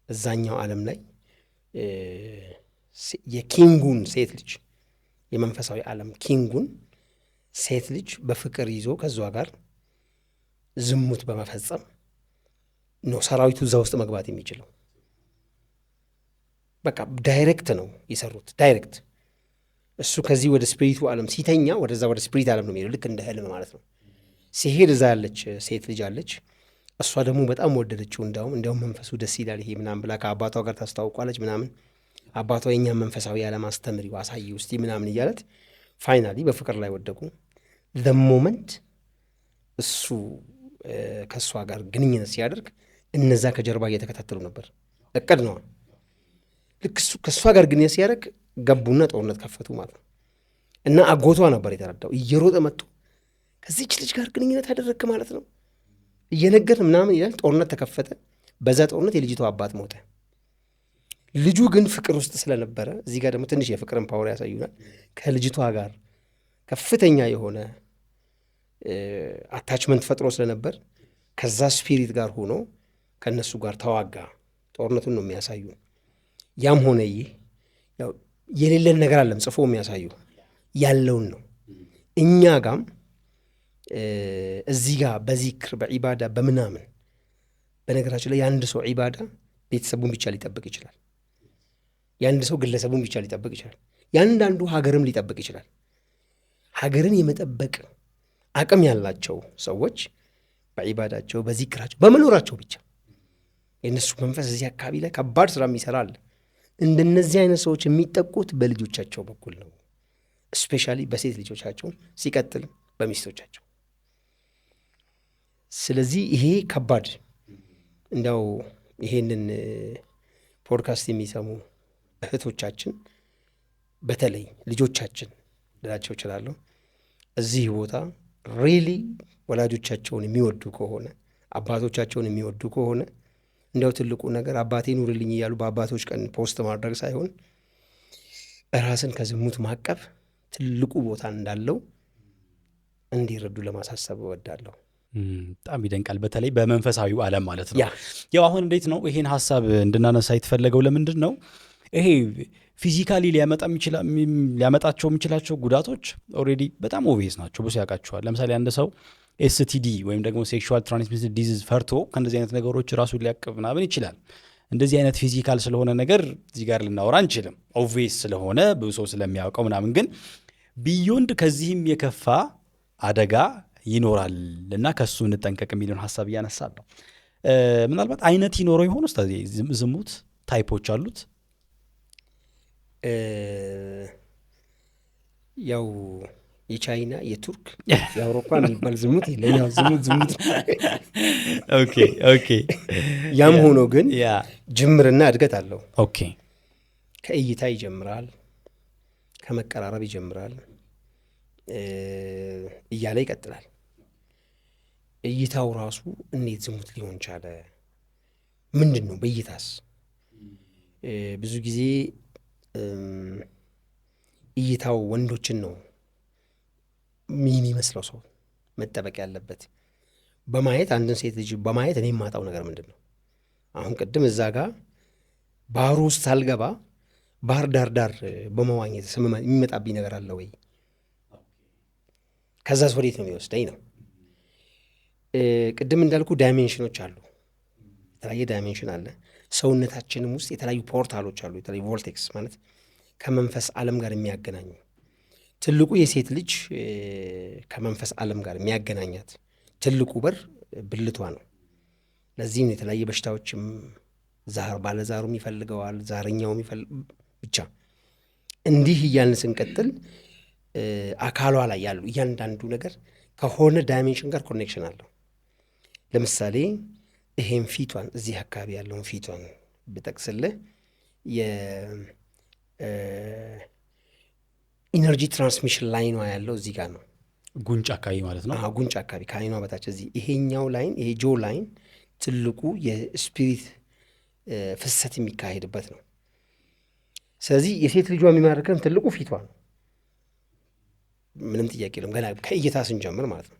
እዛኛው ዓለም ላይ የኪንጉን ሴት ልጅ የመንፈሳዊ ዓለም ኪንጉን ሴት ልጅ በፍቅር ይዞ ከዛ ጋር ዝሙት በመፈጸም ነው ሰራዊቱ እዛ ውስጥ መግባት የሚችለው። በቃ ዳይሬክት ነው የሰሩት። ዳይሬክት እሱ ከዚህ ወደ ስፒሪቱ ዓለም ሲተኛ ወደዛ ወደ ስፒሪት ዓለም ነው የሚሄደው። ልክ እንደ ህልም ማለት ነው። ሲሄድ እዛ ያለች ሴት ልጅ አለች። እሷ ደግሞ በጣም ወደደችው። እንዲያውም መንፈሱ ደስ ይላል ይሄ ምናምን ብላ ከአባቷ ጋር ታስታውቋለች ምናምን። አባቷ የእኛም መንፈሳዊ ዓለም አስተምሪ አሳይ ውስጥ ምናምን እያለት ፋይናሊ በፍቅር ላይ ወደቁ። ሞመንት እሱ ከእሷ ጋር ግንኙነት ሲያደርግ እነዛ ከጀርባ እየተከታተሉ ነበር። እቅድ ነዋ። ልክ እሱ ከእሷ ጋር ግንኙነት ሲያደርግ ገቡና ጦርነት ከፈቱ ማለት ነው። እና አጎቷ ነበር የተረዳው። እየሮጠ መጥቶ ከዚች ልጅ ጋር ግንኙነት አደረግክ ማለት ነው እየነገር ምናምን ይላል። ጦርነት ተከፈተ። በዛ ጦርነት የልጅቷ አባት ሞተ። ልጁ ግን ፍቅር ውስጥ ስለነበረ እዚህ ጋር ደግሞ ትንሽ የፍቅርን ፓወር ያሳዩናል። ከልጅቷ ጋር ከፍተኛ የሆነ አታችመንት ፈጥሮ ስለነበር ከዛ ስፒሪት ጋር ሆኖ ከነሱ ጋር ተዋጋ። ጦርነቱን ነው የሚያሳዩ። ያም ሆነ ይህ ያው የሌለን ነገር አለም ጽፎ የሚያሳዩ ያለውን ነው። እኛ ጋም እዚህ ጋር በዚክር በዒባዳ በምናምን በነገራችን ላይ የአንድ ሰው ዒባዳ ቤተሰቡን ብቻ ሊጠብቅ ይችላል። የአንድ ሰው ግለሰቡን ብቻ ሊጠብቅ ይችላል። የአንዳንዱ ሀገርም ሊጠብቅ ይችላል። ሀገርን የመጠበቅ አቅም ያላቸው ሰዎች በዒባዳቸው በዚክራቸው በመኖራቸው ብቻ የእነሱ መንፈስ እዚህ አካባቢ ላይ ከባድ ስራ የሚሰራል። እንደነዚህ አይነት ሰዎች የሚጠቁት በልጆቻቸው በኩል ነው። ስፔሻሊ በሴት ልጆቻቸው፣ ሲቀጥል በሚስቶቻቸው። ስለዚህ ይሄ ከባድ እንደው ይሄንን ፖድካስት የሚሰሙ እህቶቻችን በተለይ ልጆቻችን ልላቸው እችላለሁ፣ እዚህ ቦታ ሪሊ ወላጆቻቸውን የሚወዱ ከሆነ አባቶቻቸውን የሚወዱ ከሆነ እንዲያው ትልቁ ነገር አባቴ ኑርልኝ እያሉ በአባቶች ቀን ፖስት ማድረግ ሳይሆን ራስን ከዝሙት ማቀብ ትልቁ ቦታ እንዳለው እንዲረዱ ለማሳሰብ እወዳለሁ። በጣም ይደንቃል። በተለይ በመንፈሳዊው ዓለም ማለት ነው። ያው አሁን እንዴት ነው ይሄን ሀሳብ እንድናነሳ የተፈለገው? ለምንድን ነው ይሄ ፊዚካሊ ሊያመጣቸው የሚችላቸው ጉዳቶች ኦልሬዲ በጣም ኦቪየስ ናቸው፣ ብዙ ያውቃቸዋል። ለምሳሌ አንድ ሰው ኤስቲዲ ወይም ደግሞ ሴክሹዋል ትራንስሚትድ ዲዚዝ ፈርቶ ከእንደዚህ አይነት ነገሮች ራሱን ሊያቅብ ምናምን ይችላል። እንደዚህ አይነት ፊዚካል ስለሆነ ነገር እዚህ ጋር ልናወራ አንችልም፣ ኦቪየስ ስለሆነ ብዙ ሰው ስለሚያውቀው ምናምን። ግን ቢዮንድ ከዚህም የከፋ አደጋ ይኖራል እና ከሱ እንጠንቀቅ የሚለውን ሀሳብ እያነሳል ነው። ምናልባት አይነት ይኖረው ይሆን ውስጥ ዝሙት ታይፖች አሉት? ያው የቻይና የቱርክ የአውሮፓ የሚባል ዝሙት የለም። ዝሙት ኦኬ። ያም ሆኖ ግን ጅምርና እድገት አለው። ኦኬ። ከእይታ ይጀምራል፣ ከመቀራረብ ይጀምራል እያለ ይቀጥላል። እይታው ራሱ እንዴት ዝሙት ሊሆን ቻለ? ምንድን ነው በእይታስ? ብዙ ጊዜ እይታው ወንዶችን ነው የሚመስለው ሰው መጠበቅ ያለበት። በማየት አንድን ሴት ልጅ በማየት እኔ የማጣው ነገር ምንድን ነው? አሁን ቅድም እዛ ጋር ባህሩ ውስጥ ሳልገባ ባህር ዳር በመዋኘት የሚመጣብኝ ነገር አለ ወይ? ከዛስ ወዴት ነው የሚወስደኝ ነው። ቅድም እንዳልኩ ዳይሜንሽኖች አሉ፣ የተለያየ ዳይሜንሽን አለ። ሰውነታችንም ውስጥ የተለያዩ ፖርታሎች አሉ፣ የተለያዩ ቮልቴክስ ማለት ከመንፈስ ዓለም ጋር የሚያገናኙ። ትልቁ የሴት ልጅ ከመንፈስ ዓለም ጋር የሚያገናኛት ትልቁ በር ብልቷ ነው። ለዚህም የተለያየ በሽታዎችም ባለዛሩም ይፈልገዋል፣ ዛረኛውም ብቻ እንዲህ እያልን ስንቀጥል አካሏ ላይ ያሉ እያንዳንዱ ነገር ከሆነ ዳይሜንሽን ጋር ኮኔክሽን አለው። ለምሳሌ ይሄን ፊቷን እዚህ አካባቢ ያለውን ፊቷን ብጠቅስልህ የኢነርጂ ትራንስሚሽን ላይኗ ያለው እዚህ ጋር ነው። ጉንጭ አካባቢ ማለት ነው። ጉንጭ አካባቢ ከአይኗ በታች እዚህ ይሄኛው ላይን፣ ይሄ ጆ ላይን ትልቁ የስፒሪት ፍሰት የሚካሄድበት ነው። ስለዚህ የሴት ልጇ የሚማርከም ትልቁ ፊቷ ነው። ምንም ጥያቄ የለም፣ ገና ከእይታ ስንጀምር ማለት ነው።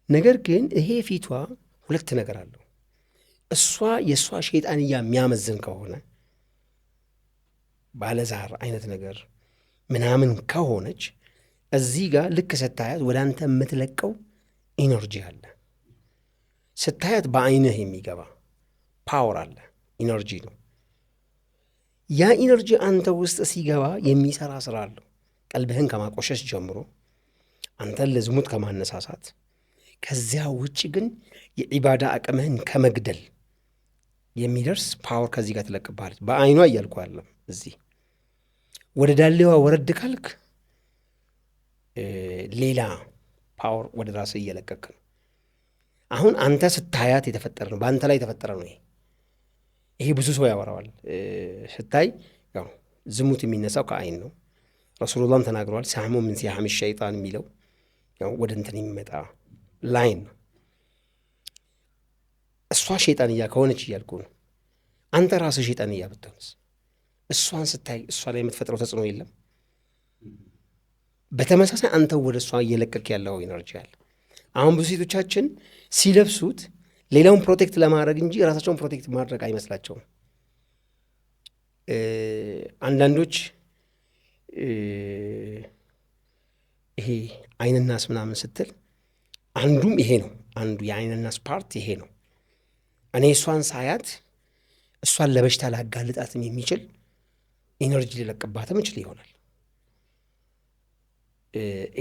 ነገር ግን ይሄ ፊቷ ሁለት ነገር አለው። የእሷ ሸይጣንያ የሚያመዝን ከሆነ ባለዛር አይነት ነገር ምናምን ከሆነች እዚህ ጋር ልክ ስታያት ወደ አንተ የምትለቀው ኢነርጂ አለ። ስታያት በአይንህ የሚገባ ፓወር አለ፣ ኢነርጂ ነው። ያ ኢነርጂ አንተ ውስጥ ሲገባ የሚሰራ ስራ አለው። ቀልብህን ከማቆሸሽ ጀምሮ አንተን ለዝሙት ከማነሳሳት፣ ከዚያ ውጭ ግን የዒባዳ አቅምህን ከመግደል የሚደርስ ፓወር ከዚህ ጋር ትለቅብሃለች። በአይኗ እያልኩ አለም እዚህ ወደ ዳሌዋ ወረድ ካልክ ሌላ ፓወር ወደ ራስህ እየለቀክ ነው። አሁን አንተ ስታያት የተፈጠረ ነው፣ በአንተ ላይ የተፈጠረ ነው። ይሄ ብዙ ሰው ያወራዋል። ስታይ ያው ዝሙት የሚነሳው ከአይን ነው። ረሱሉላህም ተናግረዋል። ሳህሙ ምን ሲያህም ሸይጣን የሚለው ያው ወደ እንትን የሚመጣ ላይን ነው። እሷ ሸይጣንያ ከሆነች እያልኩ ነው። አንተ ራስህ ሸይጣንያ ብትሆንስ? እሷን ስታይ እሷ ላይ የምትፈጥረው ተጽዕኖ የለም? በተመሳሳይ አንተ ወደ እሷ እየለቀቅ ያለው ኢነርጂ አለ። አሁን ብዙ ሴቶቻችን ሲለብሱት ሌላውን ፕሮቴክት ለማድረግ እንጂ ራሳቸውን ፕሮቴክት ማድረግ አይመስላቸውም። አንዳንዶች ይሄ አይንናስ ምናምን ስትል አንዱም ይሄ ነው። አንዱ የአይንናስ ፓርት ይሄ ነው። እኔ እሷን ሳያት እሷን ለበሽታ ላጋልጣትም የሚችል ኢነርጂ ሊለቅባትም ይችል ይሆናል።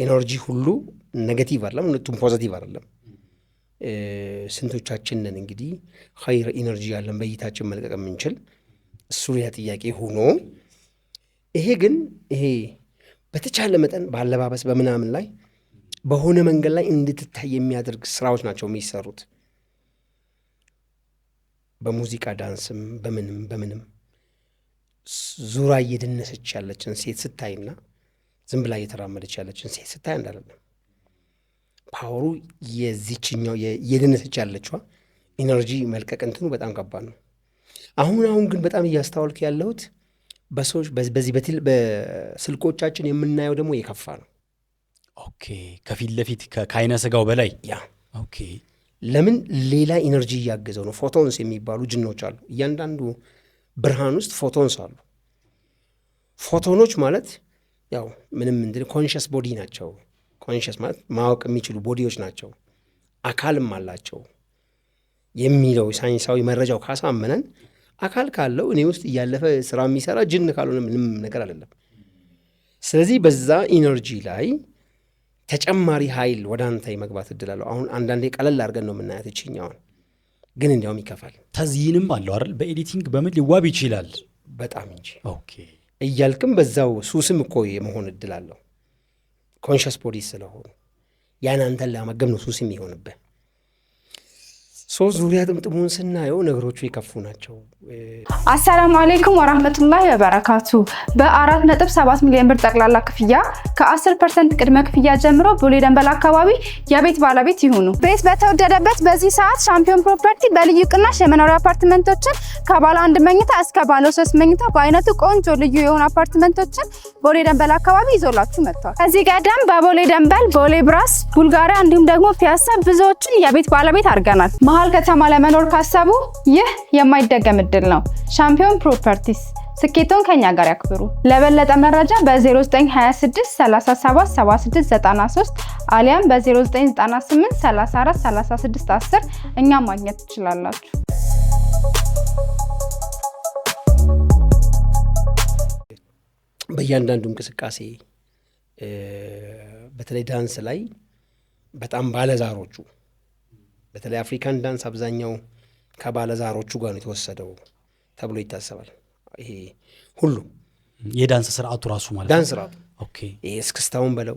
ኤነርጂ ሁሉ ኔጌቲቭ አይደለም፣ ሁለቱም ፖዘቲቭ አይደለም። ስንቶቻችንን እንግዲህ ኸይር ኢነርጂ ያለን በእይታችን መልቀቅ የምንችል እሱ ሌላ ጥያቄ ሆኖ፣ ይሄ ግን ይሄ በተቻለ መጠን በአለባበስ በምናምን ላይ በሆነ መንገድ ላይ እንድትታይ የሚያደርግ ስራዎች ናቸው የሚሰሩት። በሙዚቃ ዳንስም በምንም ዙራ እየደነሰች ያለችን ሴት ስታይና ዝም ብላ እየተራመደች ያለችን ሴት ስታይ እንዳለም ፓወሩ የዚችኛው እየደነሰች ያለችዋ ኢነርጂ መልቀቅ እንትኑ በጣም ከባድ ነው። አሁን ግን በጣም እያስተዋልክ ያለሁት በሰዎች በዚህ በስልኮቻችን የምናየው ደግሞ የከፋ ነው። ኦኬ፣ ከፊት ለፊት ከአይነ ስጋው በላይ ያ ኦኬ። ለምን ሌላ ኢነርጂ እያገዘው ነው። ፎቶንስ የሚባሉ ጅኖች አሉ። እያንዳንዱ ብርሃን ውስጥ ፎቶንስ አሉ። ፎቶኖች ማለት ያው ምንም ኮንሽስ ቦዲ ናቸው። ኮንሽስ ማለት ማወቅ የሚችሉ ቦዲዎች ናቸው፣ አካልም አላቸው የሚለው ሳይንሳዊ መረጃው ካሳመነን አካል ካለው እኔ ውስጥ እያለፈ ስራ የሚሰራ ጅን ካልሆነ ምንም ነገር አይደለም። ስለዚህ በዛ ኢነርጂ ላይ ተጨማሪ ኃይል ወደ አንተ የመግባት እድል አለው። አሁን አንዳንዴ ቀለል አድርገን ነው የምናያት ይችኛዋን፣ ግን እንዲያውም ይከፋል። ተዝይንም አለው አይደል? በኤዲቲንግ በምን ሊዋብ ይችላል በጣም እንጂ ኦኬ እያልክም በዛው ሱስም እኮ የመሆን እድል አለው። ኮንሽስ ቦዲ ስለሆኑ ያን አንተን ለመገብ ነው ሱስ የሚሆንብህ። ዙሪያ ጥምጥሙን ስናየው ነገሮቹ የከፉ ናቸው። አሰላሙ አለይኩም ወራህመቱላሂ ወበረካቱ። በ4.7 ሚሊዮን ብር ጠቅላላ ክፍያ ከ10% ቅድመ ክፍያ ጀምሮ ቦሌ ደንበል አካባቢ የቤት ባለቤት ይሁኑ። ቤት በተወደደበት በዚህ ሰዓት ሻምፒዮን ፕሮፐርቲ በልዩ ቅናሽ የመኖሪያ አፓርትመንቶችን ከባለ 1 መኝታ እስከ ባለ 3 መኝታ በአይነቱ ቆንጆ ልዩ የሆኑ አፓርትመንቶችን ቦሌ ደንበል አካባቢ ይዞላችሁ መጥቷል። ከዚህ ቀደም በቦሌ ደንበል፣ ቦሌ ብራስ፣ ቡልጋሪያ እንዲሁም ደግሞ ፒያሳ ብዙዎችን የቤት ባለቤት አድርገናል። መሀል ከተማ ለመኖር ካሰቡ ይህ የማይደገም እድል ነው። ሻምፒዮን ፕሮፐርቲስ፣ ስኬቶን ከኛ ጋር ያክብሩ። ለበለጠ መረጃ በ0926 37 7693 አሊያም በ0998 34 36 10 እኛ ማግኘት ትችላላችሁ። በእያንዳንዱ እንቅስቃሴ በተለይ ዳንስ ላይ በጣም ባለዛሮቹ በተለይ አፍሪካን ዳንስ አብዛኛው ከባለዛሮቹ ጋር ነው የተወሰደው ተብሎ ይታሰባል። ይሄ ሁሉ የዳንስ ስርዓቱ ራሱ ማለት ዳንስ ስርዓቱ ኦኬ፣ ይሄ እስክስታውን በለው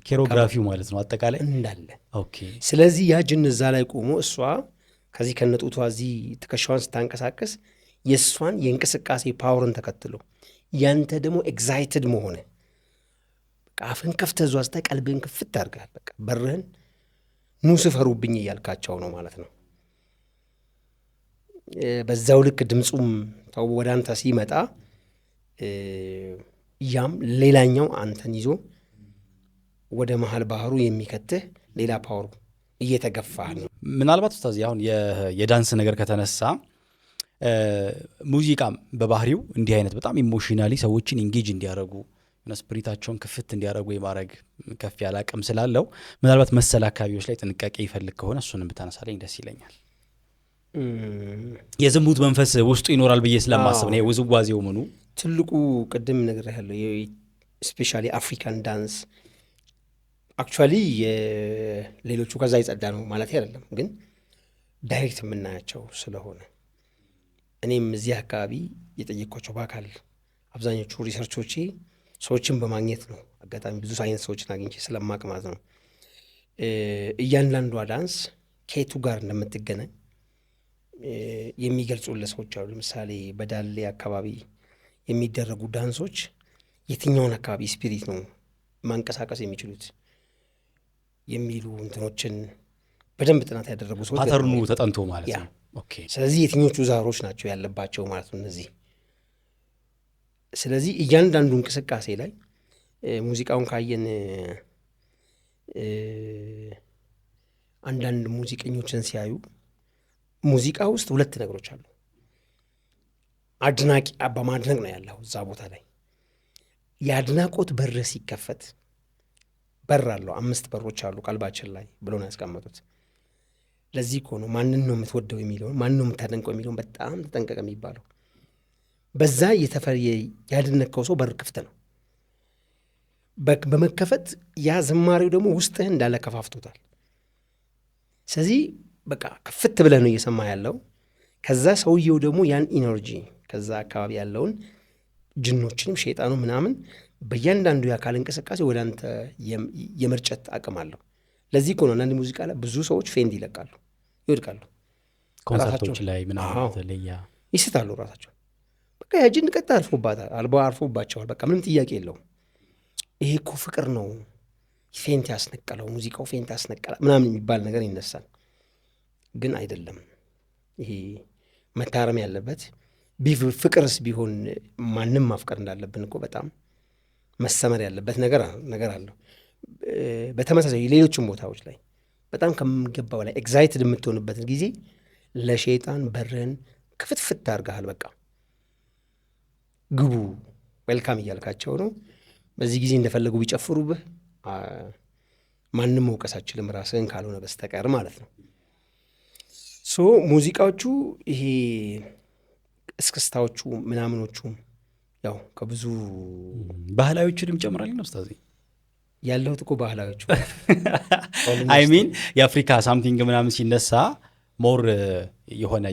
ኮሪዮግራፊው ማለት ነው አጠቃላይ እንዳለ ኦኬ። ስለዚህ ያ ጅን እዛ ላይ ቆሞ እሷ ከዚህ ከነጡቷ እዚህ ትከሻዋን ስታንቀሳቀስ የእሷን የእንቅስቃሴ ፓወርን ተከትሎ ያንተ ደግሞ ኤግዛይትድ መሆነ አፍን ከፍተህ እዟ ስታይ ቀልብህን ክፍት አድርጋል። በቃ በርህን ኑ ስፈሩብኝ እያልካቸው ነው ማለት ነው። በዛው ልክ ድምፁም ተው ወደ አንተ ሲመጣ ያም ሌላኛው አንተን ይዞ ወደ መሀል ባህሩ የሚከትህ ሌላ ፓወሩ እየተገፋህ ነው። ምናልባት ኡስታዝ አሁን የዳንስ ነገር ከተነሳ ሙዚቃም በባህሪው እንዲህ አይነት በጣም ኢሞሽናሊ ሰዎችን ኢንጌጅ እንዲያደርጉ ስፕሪታቸውን ክፍት እንዲያደርጉ የማድረግ ከፍ ያለ አቅም ስላለው ምናልባት መሰል አካባቢዎች ላይ ጥንቃቄ ይፈልግ ከሆነ እሱንም ብታነሳለኝ ደስ ይለኛል። የዝሙት መንፈስ ውስጡ ይኖራል ብዬ ስለማስብ ነው። ውዝዋዜው ምኑ ትልቁ ቅድም ነገር ያለው ስፔሻሊ አፍሪካን ዳንስ አክቹዋሊ ሌሎቹ ከዛ ይጸዳ ነው ማለት አይደለም፣ ግን ዳይሬክት የምናያቸው ስለሆነ እኔም እዚህ አካባቢ የጠየኳቸው በአካል አብዛኞቹ ሪሰርቾቼ ሰዎችን በማግኘት ነው። አጋጣሚ ብዙ አይነት ሰዎችን አግኝቼ ስለማቅ ማለት ነው። እያንዳንዷ ዳንስ ከየቱ ጋር እንደምትገናኝ የሚገልጹለት ሰዎች አሉ። ለምሳሌ በዳሌ አካባቢ የሚደረጉ ዳንሶች የትኛውን አካባቢ ስፒሪት ነው ማንቀሳቀስ የሚችሉት? የሚሉ እንትኖችን በደንብ ጥናት ያደረጉ ሰዎች ፓተርኑ ተጠንቶ ማለት ነው። ኦኬ። ስለዚህ የትኞቹ ዛሮች ናቸው ያለባቸው ማለት ነው እነዚህ። ስለዚህ እያንዳንዱ እንቅስቃሴ ላይ ሙዚቃውን ካየን አንዳንድ ሙዚቀኞችን ሲያዩ ሙዚቃ ውስጥ ሁለት ነገሮች አሉ። አድናቂ በማድነቅ ነው ያለው እዛ ቦታ ላይ። የአድናቆት በር ሲከፈት በር አለው፣ 5 በሮች አሉ ቀልባችን ላይ ብሎ ነው ያስቀመጡት። ለዚህ እኮ ነው ማንን ነው የምትወደው የሚለውን ማንን ነው የምታደንቀው የሚለውን በጣም ተጠንቀቅ የሚባለው። በዛ ያደነቀው ሰው በር ክፍት ነው። በመከፈት ያ ዝማሬው ደግሞ ውስጥህን እንዳለ ከፋፍቶታል። ስለዚህ በቃ ክፍት ብለህ ነው እየሰማ ያለው። ከዛ ሰውየው ደግሞ ያን ኢነርጂ ከዛ አካባቢ ያለውን ጅኖችንም ሸይጣኑ ምናምን በእያንዳንዱ የአካል እንቅስቃሴ ወደ አንተ የመርጨት አቅም አለው። ለዚህ እኮ ነው አንዳንድ ሙዚቃ ላይ ብዙ ሰዎች ፌንድ ይለቃሉ፣ ይወድቃሉ፣ ኮንሰርቶች ላይ ምናምን ተለያ ይስታሉ ራሳቸው። በቃ ያ ጅን ቀጥታ አርፎባቸዋል። በቃ ምንም ጥያቄ የለውም። ይሄ እኮ ፍቅር ነው ፌንት ያስነቀለው፣ ሙዚቃው ፌንት ያስነቀላ ምናምን የሚባል ነገር ይነሳል። ግን አይደለም። ይሄ መታረም ያለበት ፍቅርስ ቢሆን ማንም ማፍቀር እንዳለብን እኮ በጣም መሰመር ያለበት ነገር አለው። በተመሳሳይ ሌሎችም ቦታዎች ላይ በጣም ከሚገባው ላይ ኤግዛይትድ የምትሆንበትን ጊዜ ለሸይጣን በርህን ክፍትፍት አድርገሃል። በቃ ግቡ ዌልካም እያልካቸው ነው። በዚህ ጊዜ እንደፈለጉ ቢጨፍሩብህ ማንም መውቀስ አችልም ራስህን ካልሆነ በስተቀር ማለት ነው። ሶ ሙዚቃዎቹ ይሄ እስክስታዎቹ ምናምኖቹ ያው ከብዙ ባህላዊዎቹንም ጨምራል ነው ኡስታዝ ያለሁት እኮ ባህላዊዎቹ አይ ሚን የአፍሪካ ሳምቲንግ ምናምን ሲነሳ ሞር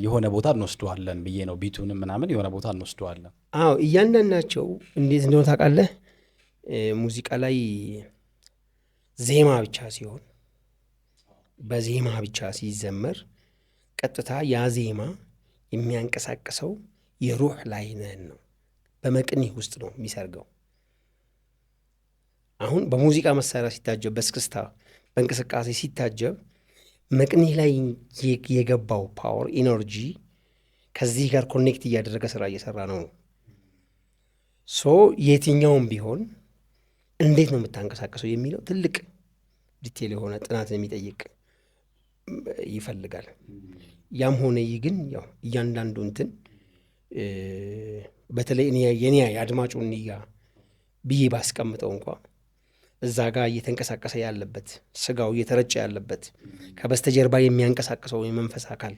የሆነ ቦታ እንወስደዋለን ብዬ ነው። ቢቱንም ምናምን የሆነ ቦታ እንወስደዋለን። አዎ እያንዳንዳቸው እንዴት እንደሆነ ታውቃለህ? ሙዚቃ ላይ ዜማ ብቻ ሲሆን በዜማ ብቻ ሲዘመር ቀጥታ ያ ዜማ የሚያንቀሳቅሰው የሩህ ላይነህን ነው፣ በመቅኒህ ውስጥ ነው የሚሰርገው። አሁን በሙዚቃ መሳሪያ ሲታጀብ፣ በስክስታ በእንቅስቃሴ ሲታጀብ መቅኒህ ላይ የገባው ፓወር ኢነርጂ ከዚህ ጋር ኮኔክት እያደረገ ስራ እየሰራ ነው። ሶ የትኛውም ቢሆን እንዴት ነው የምታንቀሳቀሰው የሚለው ትልቅ ዲቴል የሆነ ጥናትን የሚጠይቅ ይፈልጋል። ያም ሆነ ይህ ግን ያው እያንዳንዱ እንትን በተለይ የኔ የአድማጩን ንያ ብዬ ባስቀምጠው እንኳ እዛ ጋር እየተንቀሳቀሰ ያለበት ስጋው እየተረጨ ያለበት ከበስተጀርባ የሚያንቀሳቀሰው የመንፈስ አካል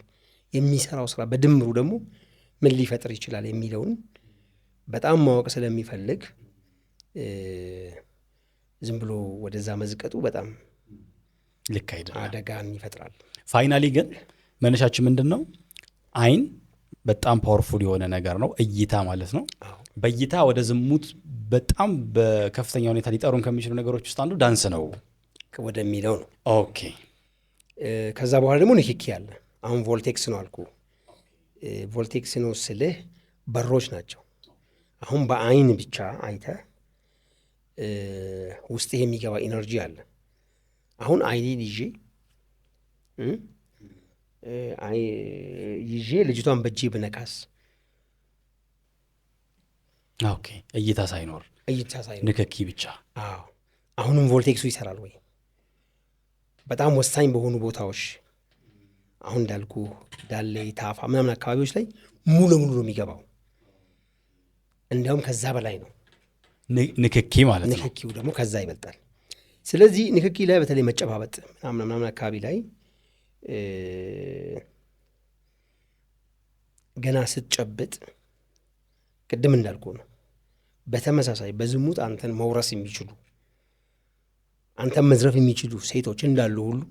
የሚሰራው ስራ በድምሩ ደግሞ ምን ሊፈጥር ይችላል የሚለውን በጣም ማወቅ ስለሚፈልግ ዝም ብሎ ወደዛ መዝቀጡ በጣም ልክ አይደለም፣ አደጋን ይፈጥራል። ፋይናሊ ግን መነሻችን ምንድን ነው? አይን በጣም ፓወርፉል የሆነ ነገር ነው፣ እይታ ማለት ነው። በእይታ ወደ ዝሙት በጣም በከፍተኛ ሁኔታ ሊጠሩን ከሚችሉ ነገሮች ውስጥ አንዱ ዳንስ ነው ወደሚለው ነው። ኦኬ። ከዛ በኋላ ደግሞ ንክኪ አለ። አሁን ቮልቴክስ ነው አልኩ። ቮልቴክስ ነው ስልህ በሮች ናቸው። አሁን በአይን ብቻ አይተህ ውስጥ የሚገባ ኢነርጂ አለ። አሁን አይኔን ይዤ ልጅቷን በእጄ ብነካስ፣ ኦኬ፣ እይታ ሳይኖር ንክኪ ብቻ። አዎ፣ አሁንም ቮልቴክሱ ይሰራል ወይ? በጣም ወሳኝ በሆኑ ቦታዎች አሁን እንዳልኩ ዳሌ፣ ታፋ ምናምን አካባቢዎች ላይ ሙሉ ለሙሉ ነው የሚገባው። እንዲያውም ከዛ በላይ ነው ንክኪ ማለት ነው። ንክኪው ደግሞ ከዛ ይበልጣል። ስለዚህ ንክኪ ላይ በተለይ መጨባበጥ ምናምን አካባቢ ላይ ገና ስትጨብጥ ቅድም እንዳልኩ ነው። በተመሳሳይ በዝሙት አንተን መውረስ የሚችሉ አንተን መዝረፍ የሚችሉ ሴቶች እንዳሉ ሁሉ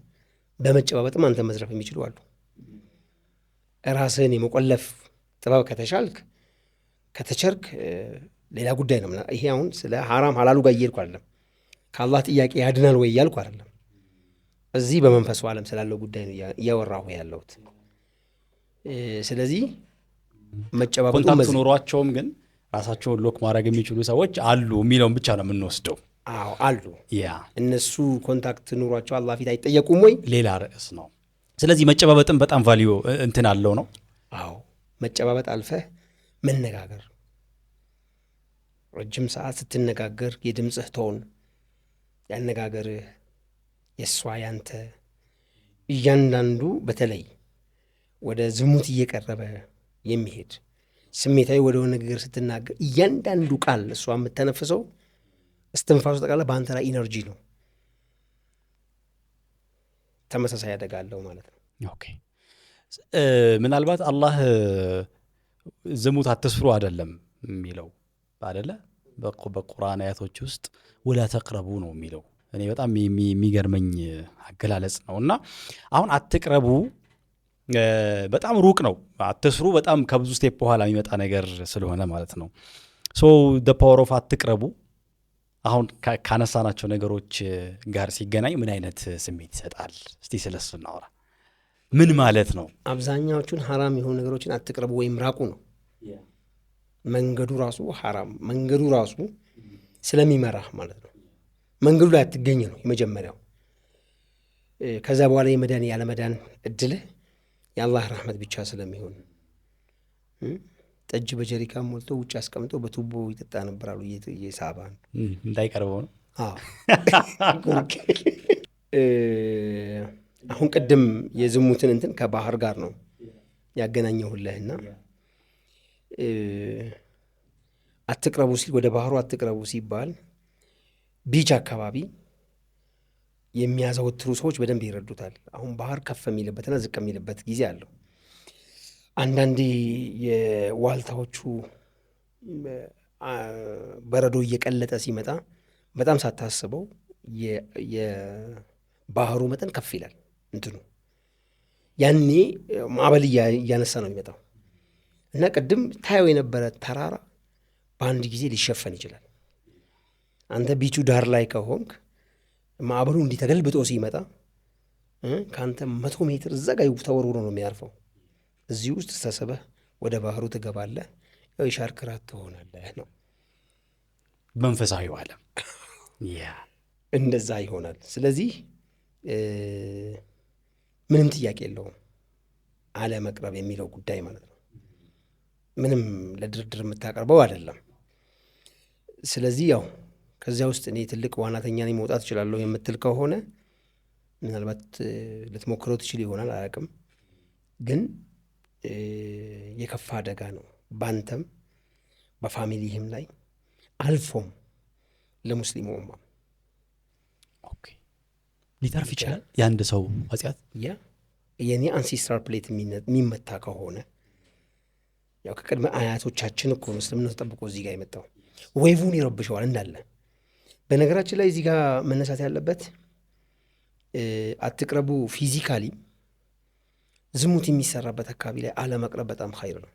በመጨባበጥም አንተን መዝረፍ የሚችሉ አሉ። ራስህን የመቆለፍ ጥበብ ከተቻልክ ከተቸርክ ሌላ ጉዳይ ነው። ይሄ አሁን ስለ ሐራም ሐላሉ ጋር እየሄድኩ አይደለም። ከአላህ ጥያቄ ያድናል ወይ እያልኩ አይደለም። እዚህ በመንፈሱ ዓለም ስላለው ጉዳይ ነው እያወራሁ ያለሁት። ስለዚህ መጨባበጡ ኮንታክት ኖሯቸውም ግን ራሳቸውን ሎክ ማድረግ የሚችሉ ሰዎች አሉ የሚለውን ብቻ ነው የምንወስደው። አዎ አሉ። ያ እነሱ ኮንታክት ኑሯቸው አላህ ፊት አይጠየቁም ወይ? ሌላ ርዕስ ነው። ስለዚህ መጨባበጥም በጣም ቫልዩ እንትን አለው ነው። አዎ መጨባበጥ አልፈህ መነጋገር፣ ረጅም ሰዓት ስትነጋገር የድምፅህ ቶን፣ ያነጋገርህ፣ የእሷ ያንተ እያንዳንዱ በተለይ ወደ ዝሙት እየቀረበ የሚሄድ ስሜታዊ ወደሆነ ንግግር ስትናገር እያንዳንዱ ቃል እሷ የምተነፍሰው እስትንፋሱ ጠቃላ በአንተ ላይ ኢነርጂ ነው። ተመሳሳይ አደጋ አለው ማለት ነው። ኦኬ ምናልባት አላህ ዝሙት አትስሩ አይደለም የሚለው አይደለ? በቁርአን አያቶች ውስጥ ወላ ተቅረቡ ነው የሚለው። እኔ በጣም የሚገርመኝ አገላለጽ ነው። እና አሁን አትቅረቡ በጣም ሩቅ ነው፣ አትስሩ በጣም ከብዙ ስቴፕ በኋላ የሚመጣ ነገር ስለሆነ ማለት ነው። ሶ ደ ፓወር ኦፍ አትቅረቡ አሁን ካነሳናቸው ነገሮች ጋር ሲገናኝ ምን አይነት ስሜት ይሰጣል? እስቲ ስለሱ እናውራ። ምን ማለት ነው? አብዛኛዎቹን ሐራም የሆኑ ነገሮችን አትቅረቡ ወይም ራቁ ነው። መንገዱ ራሱ ሐራም፣ መንገዱ ራሱ ስለሚመራህ ማለት ነው። መንገዱ ላይ አትገኝ ነው የመጀመሪያው። ከዛ በኋላ የመዳን ያለመዳን እድልህ የአላህ ረሕመት ብቻ ስለሚሆን ጠጅ በጀሪካን ሞልቶ ውጭ አስቀምጦ በቱቦ ይጠጣ ነበራሉ የሳባን እንዳይቀርበው ነው። አሁን ቅድም የዝሙትን እንትን ከባህር ጋር ነው ያገናኘሁልህና አትቅረቡ ሲል ወደ ባህሩ አትቅረቡ ሲባል ቢች አካባቢ የሚያዘወትሩ ሰዎች በደንብ ይረዱታል። አሁን ባህር ከፍ የሚልበትና ዝቅ የሚልበት ጊዜ አለው። አንዳንዴ የዋልታዎቹ በረዶ እየቀለጠ ሲመጣ በጣም ሳታስበው የባህሩ መጠን ከፍ ይላል። እንትኑ ያኔ ማዕበል እያነሳ ነው የሚመጣው እና ቅድም ታየው የነበረ ተራራ በአንድ ጊዜ ሊሸፈን ይችላል። አንተ ቢቹ ዳር ላይ ከሆንክ ማዕበሉ እንዲህ ተገልብጦ ሲመጣ ከአንተ 100 ሜትር እዛ ጋ ተወርውሮ ነው የሚያርፈው። እዚህ ውስጥ ተሰበህ ወደ ባህሩ ትገባለህ፣ ያው የሻርክ ራት ትሆናለህ ነው መንፈሳዊ ዓለም እንደዛ ይሆናል። ስለዚህ ምንም ጥያቄ የለውም አለመቅረብ የሚለው ጉዳይ ማለት ነው። ምንም ለድርድር የምታቀርበው አይደለም። ስለዚህ ያው ከዚያ ውስጥ እኔ ትልቅ ዋናተኛ ነኝ መውጣት እችላለሁ የምትል ከሆነ ምናልባት ልትሞክረው ትችል ይሆናል፣ አያውቅም። ግን የከፋ አደጋ ነው ባንተም በፋሚሊህም ላይ አልፎም ለሙስሊሙ ኡማ ሊተርፍ ይችላል። የአንድ ሰው ኃጢአት የኔ አንሴስትራል ፕሌት የሚመታ ከሆነ ያው ከቅድመ አያቶቻችን እኮ ነው እስልምና ተጠብቆ እዚህ ጋር የመጣው። ወይቡን ይረብሸዋል እንዳለ። በነገራችን ላይ እዚህ ጋር መነሳት ያለበት አትቅረቡ ፊዚካሊ ዝሙት የሚሰራበት አካባቢ ላይ አለመቅረብ በጣም ኸይር ነው።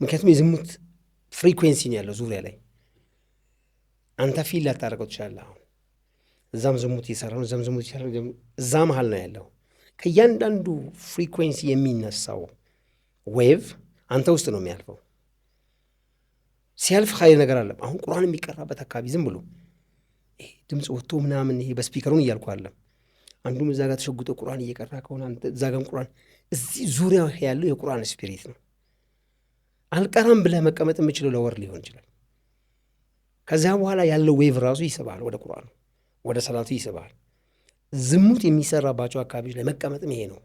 ምክንያቱም የዝሙት ፍሪኩዌንሲ ነው ያለው ዙሪያ ላይ። አንተ ፊል ላታደርገው ትችላለህ። አሁን እዛም ዝሙት እየሰራ ነው፣ እዛም ዝሙት እየሰራ ነው፣ እዛ መሀል ነው ያለው። ከእያንዳንዱ ፍሪኩዌንሲ የሚነሳው ዌቭ አንተ ውስጥ ነው የሚያልፈው። ሲያልፍ ኸይር ነገር አለም። አሁን ቁርአን የሚቀራበት አካባቢ ዝም ብሎ ይሄ ድምፅ ወጥቶ ምናምን ይሄ በስፒከሩን እያልኩ አለም። አንዱም እዛ ጋር ተሸጉጦ ቁርአን እየቀራ ከሆነ እዛ ጋርም ቁርአን፣ እዚህ ዙሪያ ያለው የቁርአን ስፒሪት ነው። አልቀራም ብለህ መቀመጥ የምችለው ለወር ሊሆን ይችላል። ከዚያ በኋላ ያለው ዌቭ ራሱ ይስባል፣ ወደ ቁርአኑ ወደ ሰላቱ ይስባል። ዝሙት የሚሰራባቸው አካባቢዎች ላይ መቀመጥም ይሄ ነው።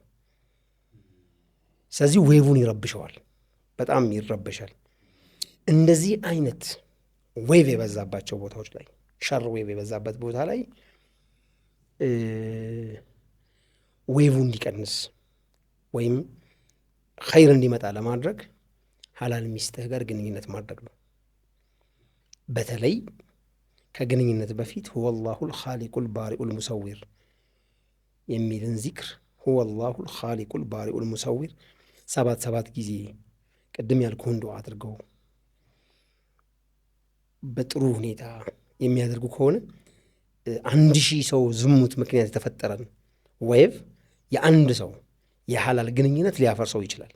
ስለዚህ ዌቭን ይረብሸዋል፣ በጣም ይረብሻል። እንደዚህ አይነት ዌቭ የበዛባቸው ቦታዎች ላይ ሸር ዌቭ የበዛበት ቦታ ላይ ዌቭ እንዲቀንስ ወይም ኸይር እንዲመጣ ለማድረግ ሐላል ሚስትህ ጋር ግንኙነት ማድረግ ነው። በተለይ ከግንኙነት በፊት ሁወላሁል ኻሊቁል ባሪኡል ሙሰዊር የሚልን ዚክር ሁወላሁል ኻሊቁል ባሪኡል ሙሰዊር 7 ጊዜ ቅድም ያልኩህን ዱዓ አድርገው በጥሩ ሁኔታ የሚያደርጉ ከሆነ 1000 ሰው ዝሙት ምክንያት የተፈጠረን ዌቭ የአንድ ሰው የሐላል ግንኙነት ሊያፈርሰው ይችላል።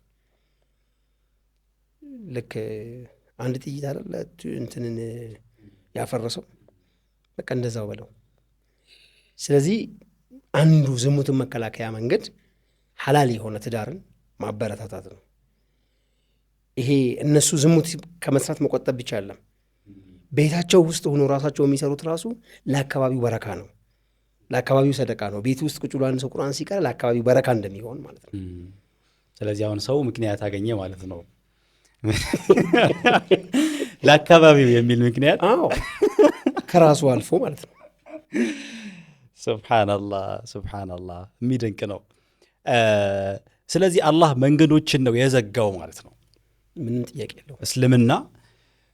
ልክ አንድ ጥይት አይደለ እንትንን ያፈረሰው፣ በቃ እንደዛው በለው። ስለዚህ አንዱ ዝሙትን መከላከያ መንገድ ሐላል የሆነ ትዳርን ማበረታታት ነው። ይሄ እነሱ ዝሙት ከመስራት መቆጠብ ብቻ አይደለም፣ ቤታቸው ውስጥ ሆኖ ራሳቸው የሚሰሩት ራሱ ለአካባቢው በረካ ነው፣ ለአካባቢው ሰደቃ ነው። ቤት ውስጥ ቁጭ ብሎ አንድ ሰው ቁርአን ሲቀር ለአካባቢው በረካ እንደሚሆን ማለት ነው። ስለዚህ አሁን ሰው ምክንያት አገኘ ማለት ነው ለአካባቢው የሚል ምክንያት። አዎ ከራሱ አልፎ ማለት ነው። ሱብሓነላህ ሱብሓነላህ፣ የሚደንቅ ነው። ስለዚህ አላህ መንገዶችን ነው የዘጋው ማለት ነው። ምንም ጥያቄ የለው። እስልምና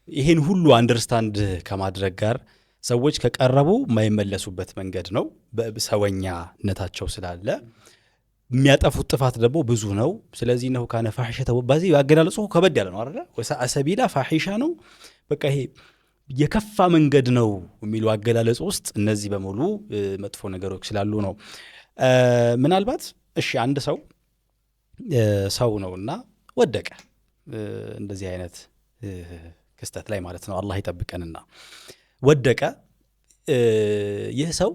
ይህን ሁሉ አንደርስታንድ ከማድረግ ጋር ሰዎች ከቀረቡ የማይመለሱበት መንገድ ነው። በሰወኛነታቸው ስላለ የሚያጠፉት ጥፋት ደግሞ ብዙ ነው። ስለዚህ ነው ካነ ፋሒሸተ፣ በዚህ አገላለጹ ከበድ ያለ ነው አይደል? ወሰአ ሰቢላ ፋሒሻ ነው፣ በቃ ይሄ የከፋ መንገድ ነው የሚሉ አገላለጽ ውስጥ እነዚህ በሙሉ መጥፎ ነገሮች ስላሉ ነው። ምናልባት እሺ አንድ ሰው ነውና ወደቀ እንደዚህ አይነት ክስተት ላይ ማለት ነው። አላህ ይጠብቀንና ወደቀ። ይህ ሰው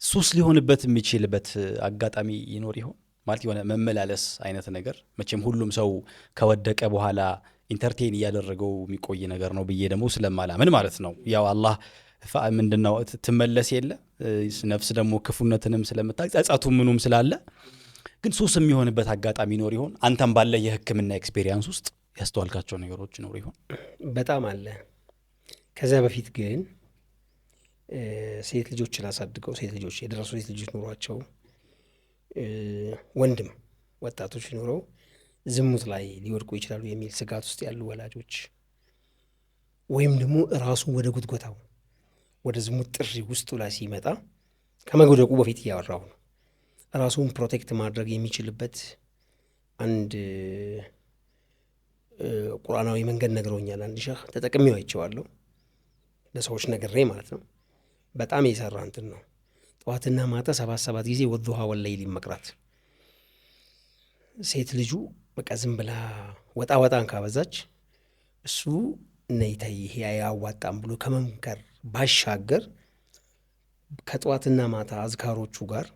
ሱስ ሊሆንበት የሚችልበት አጋጣሚ ይኖር ይሆን? ማለት የሆነ መመላለስ አይነት ነገር። መቼም ሁሉም ሰው ከወደቀ በኋላ ኢንተርቴን እያደረገው የሚቆይ ነገር ነው ብዬ ደግሞ ስለማላምን ማለት ነው። ያው አላህ ምንድነው ትመለስ የለ ነፍስ ደግሞ ክፉነትንም ስለምታውቅ ጸጸቱ ምኑም ስላለ፣ ግን ሱስ የሚሆንበት አጋጣሚ ይኖር ይሆን? አንተም ባለ የሕክምና ኤክስፔሪየንስ ውስጥ ያስተዋልካቸው ነገሮች ይኖር ይሆን? በጣም አለ። ከዚያ በፊት ግን ሴት ልጆችን አሳድገው የደረሱ ሴት ልጆች ኑሯቸው ወንድም ወጣቶች ኖረው ዝሙት ላይ ሊወድቁ ይችላሉ የሚል ስጋት ውስጥ ያሉ ወላጆች፣ ወይም ደግሞ ራሱ ወደ ጉትጎታው ወደ ዝሙት ጥሪ ውስጡ ላይ ሲመጣ ከመጎደቁ በፊት እያወራው ነው። ራሱን ፕሮቴክት ማድረግ የሚችልበት አንድ ቁርአናዊ መንገድ ነግረውኛል። አንድ ሼህ ተጠቅሜው አይቼዋለሁ፣ ለሰዎች ነግሬ ማለት ነው። በጣም የሰራ እንትን ነው። ጠዋትና ማታ 7 ጊዜ ወዱሃ ወለይሊ መቅራት። ሴት ልጁ በቃ ዝም ብላ ወጣን ካበዛች እሱ ነይተይ ይሄ አያዋጣም ብሎ ከመምከር ባሻገር ከጠዋትና ማታ አዝካሮቹ ጋር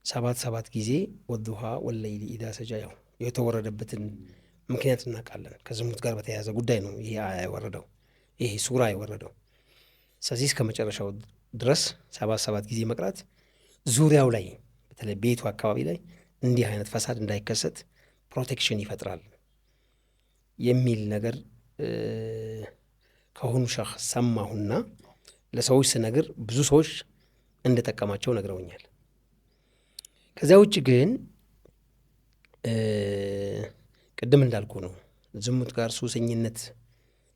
7 ጊዜ ወዱሃ ወለይሊ ኢዳ ሰጃ፣ ያው የተወረደበትን ምክንያት እናውቃለን። ከዝሙት ጋር በተያያዘ ጉዳይ ነው ይሄ የወረደው፣ ይሄ ሱራ የወረደው። ስለዚህ እስከ መጨረሻው ድረስ 7 ጊዜ መቅራት ዙሪያው ላይ በተለይ ቤቱ አካባቢ ላይ እንዲህ አይነት ፈሳድ እንዳይከሰት ፕሮቴክሽን ይፈጥራል የሚል ነገር ከሆኑ ሸህ ሰማሁና ለሰዎች ስነግር ብዙ ሰዎች እንደጠቀማቸው ነግረውኛል። ከዚያ ውጭ ግን ቅድም እንዳልኩ ነው ዝሙት ጋር ሱሰኝነት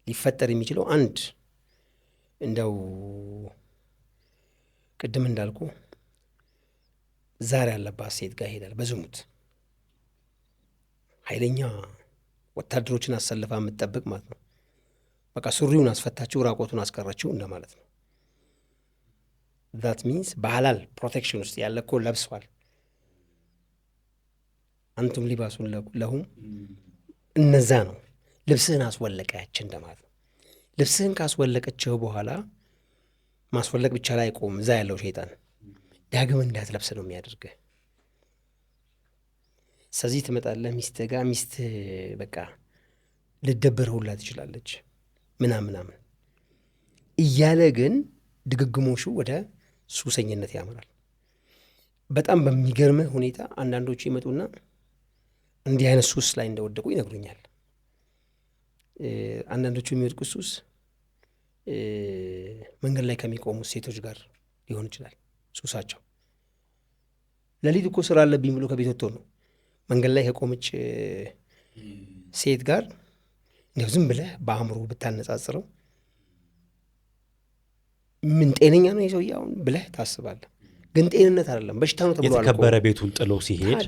ሊፈጠር የሚችለው አንድ እንደው ቅድም እንዳልኩ ዛር ያለባት ሴት ጋር ይሄዳል በዝሙት ኃይለኛ ወታደሮችን አሰልፋ የምትጠብቅ ማለት ነው። በቃ ሱሪውን አስፈታችው ራቆቱን አስቀረችው እንደማለት ነው። ዛት ሚንስ በሐላል ፕሮቴክሽን ውስጥ ያለ እኮ ለብሷል። አንቱም ሊባሱን ለሁም እነዛ ነው። ልብስህን አስወለቀች እንደማለት ነው። ልብስህን ካስወለቀችው በኋላ ማስወለቅ ብቻ ላይ ቆም። እዛ ያለው ሸይጣን ዳግም እንዳትለብስ ነው የሚያደርግህ። ስለዚህ ትመጣለህ ሚስትህ ጋር፣ ሚስትህ በቃ ልደብር ሁላ ትችላለች ምናምን እያለ ግን ድግግሞሹ ወደ ሱሰኝነት ያመራል። በጣም በሚገርምህ ሁኔታ አንዳንዶቹ ይመጡና እንዲህ አይነት ሱስ ላይ እንደወደቁ ይነግሩኛል። አንዳንዶቹ የሚወድቁት ሱስ መንገድ ላይ ከሚቆሙ ሴቶች ጋር ሊሆን ይችላል። ሱሳቸው ሌሊት እኮ ስራ አለብኝ ብሎ ከቤት ወጥቶ ነው መንገድ ላይ ከቆመች ሴት ጋር እንዲያው ዝም ብለህ በአእምሮ ብታነጻጽረው ምን ጤነኛ ነው የሰውዬ አሁን ብለህ ታስባለህ። ግን ጤንነት አይደለም፣ በሽታ ነው ተብሎ የተከበረ ቤቱን ጥሎ ሲሄድ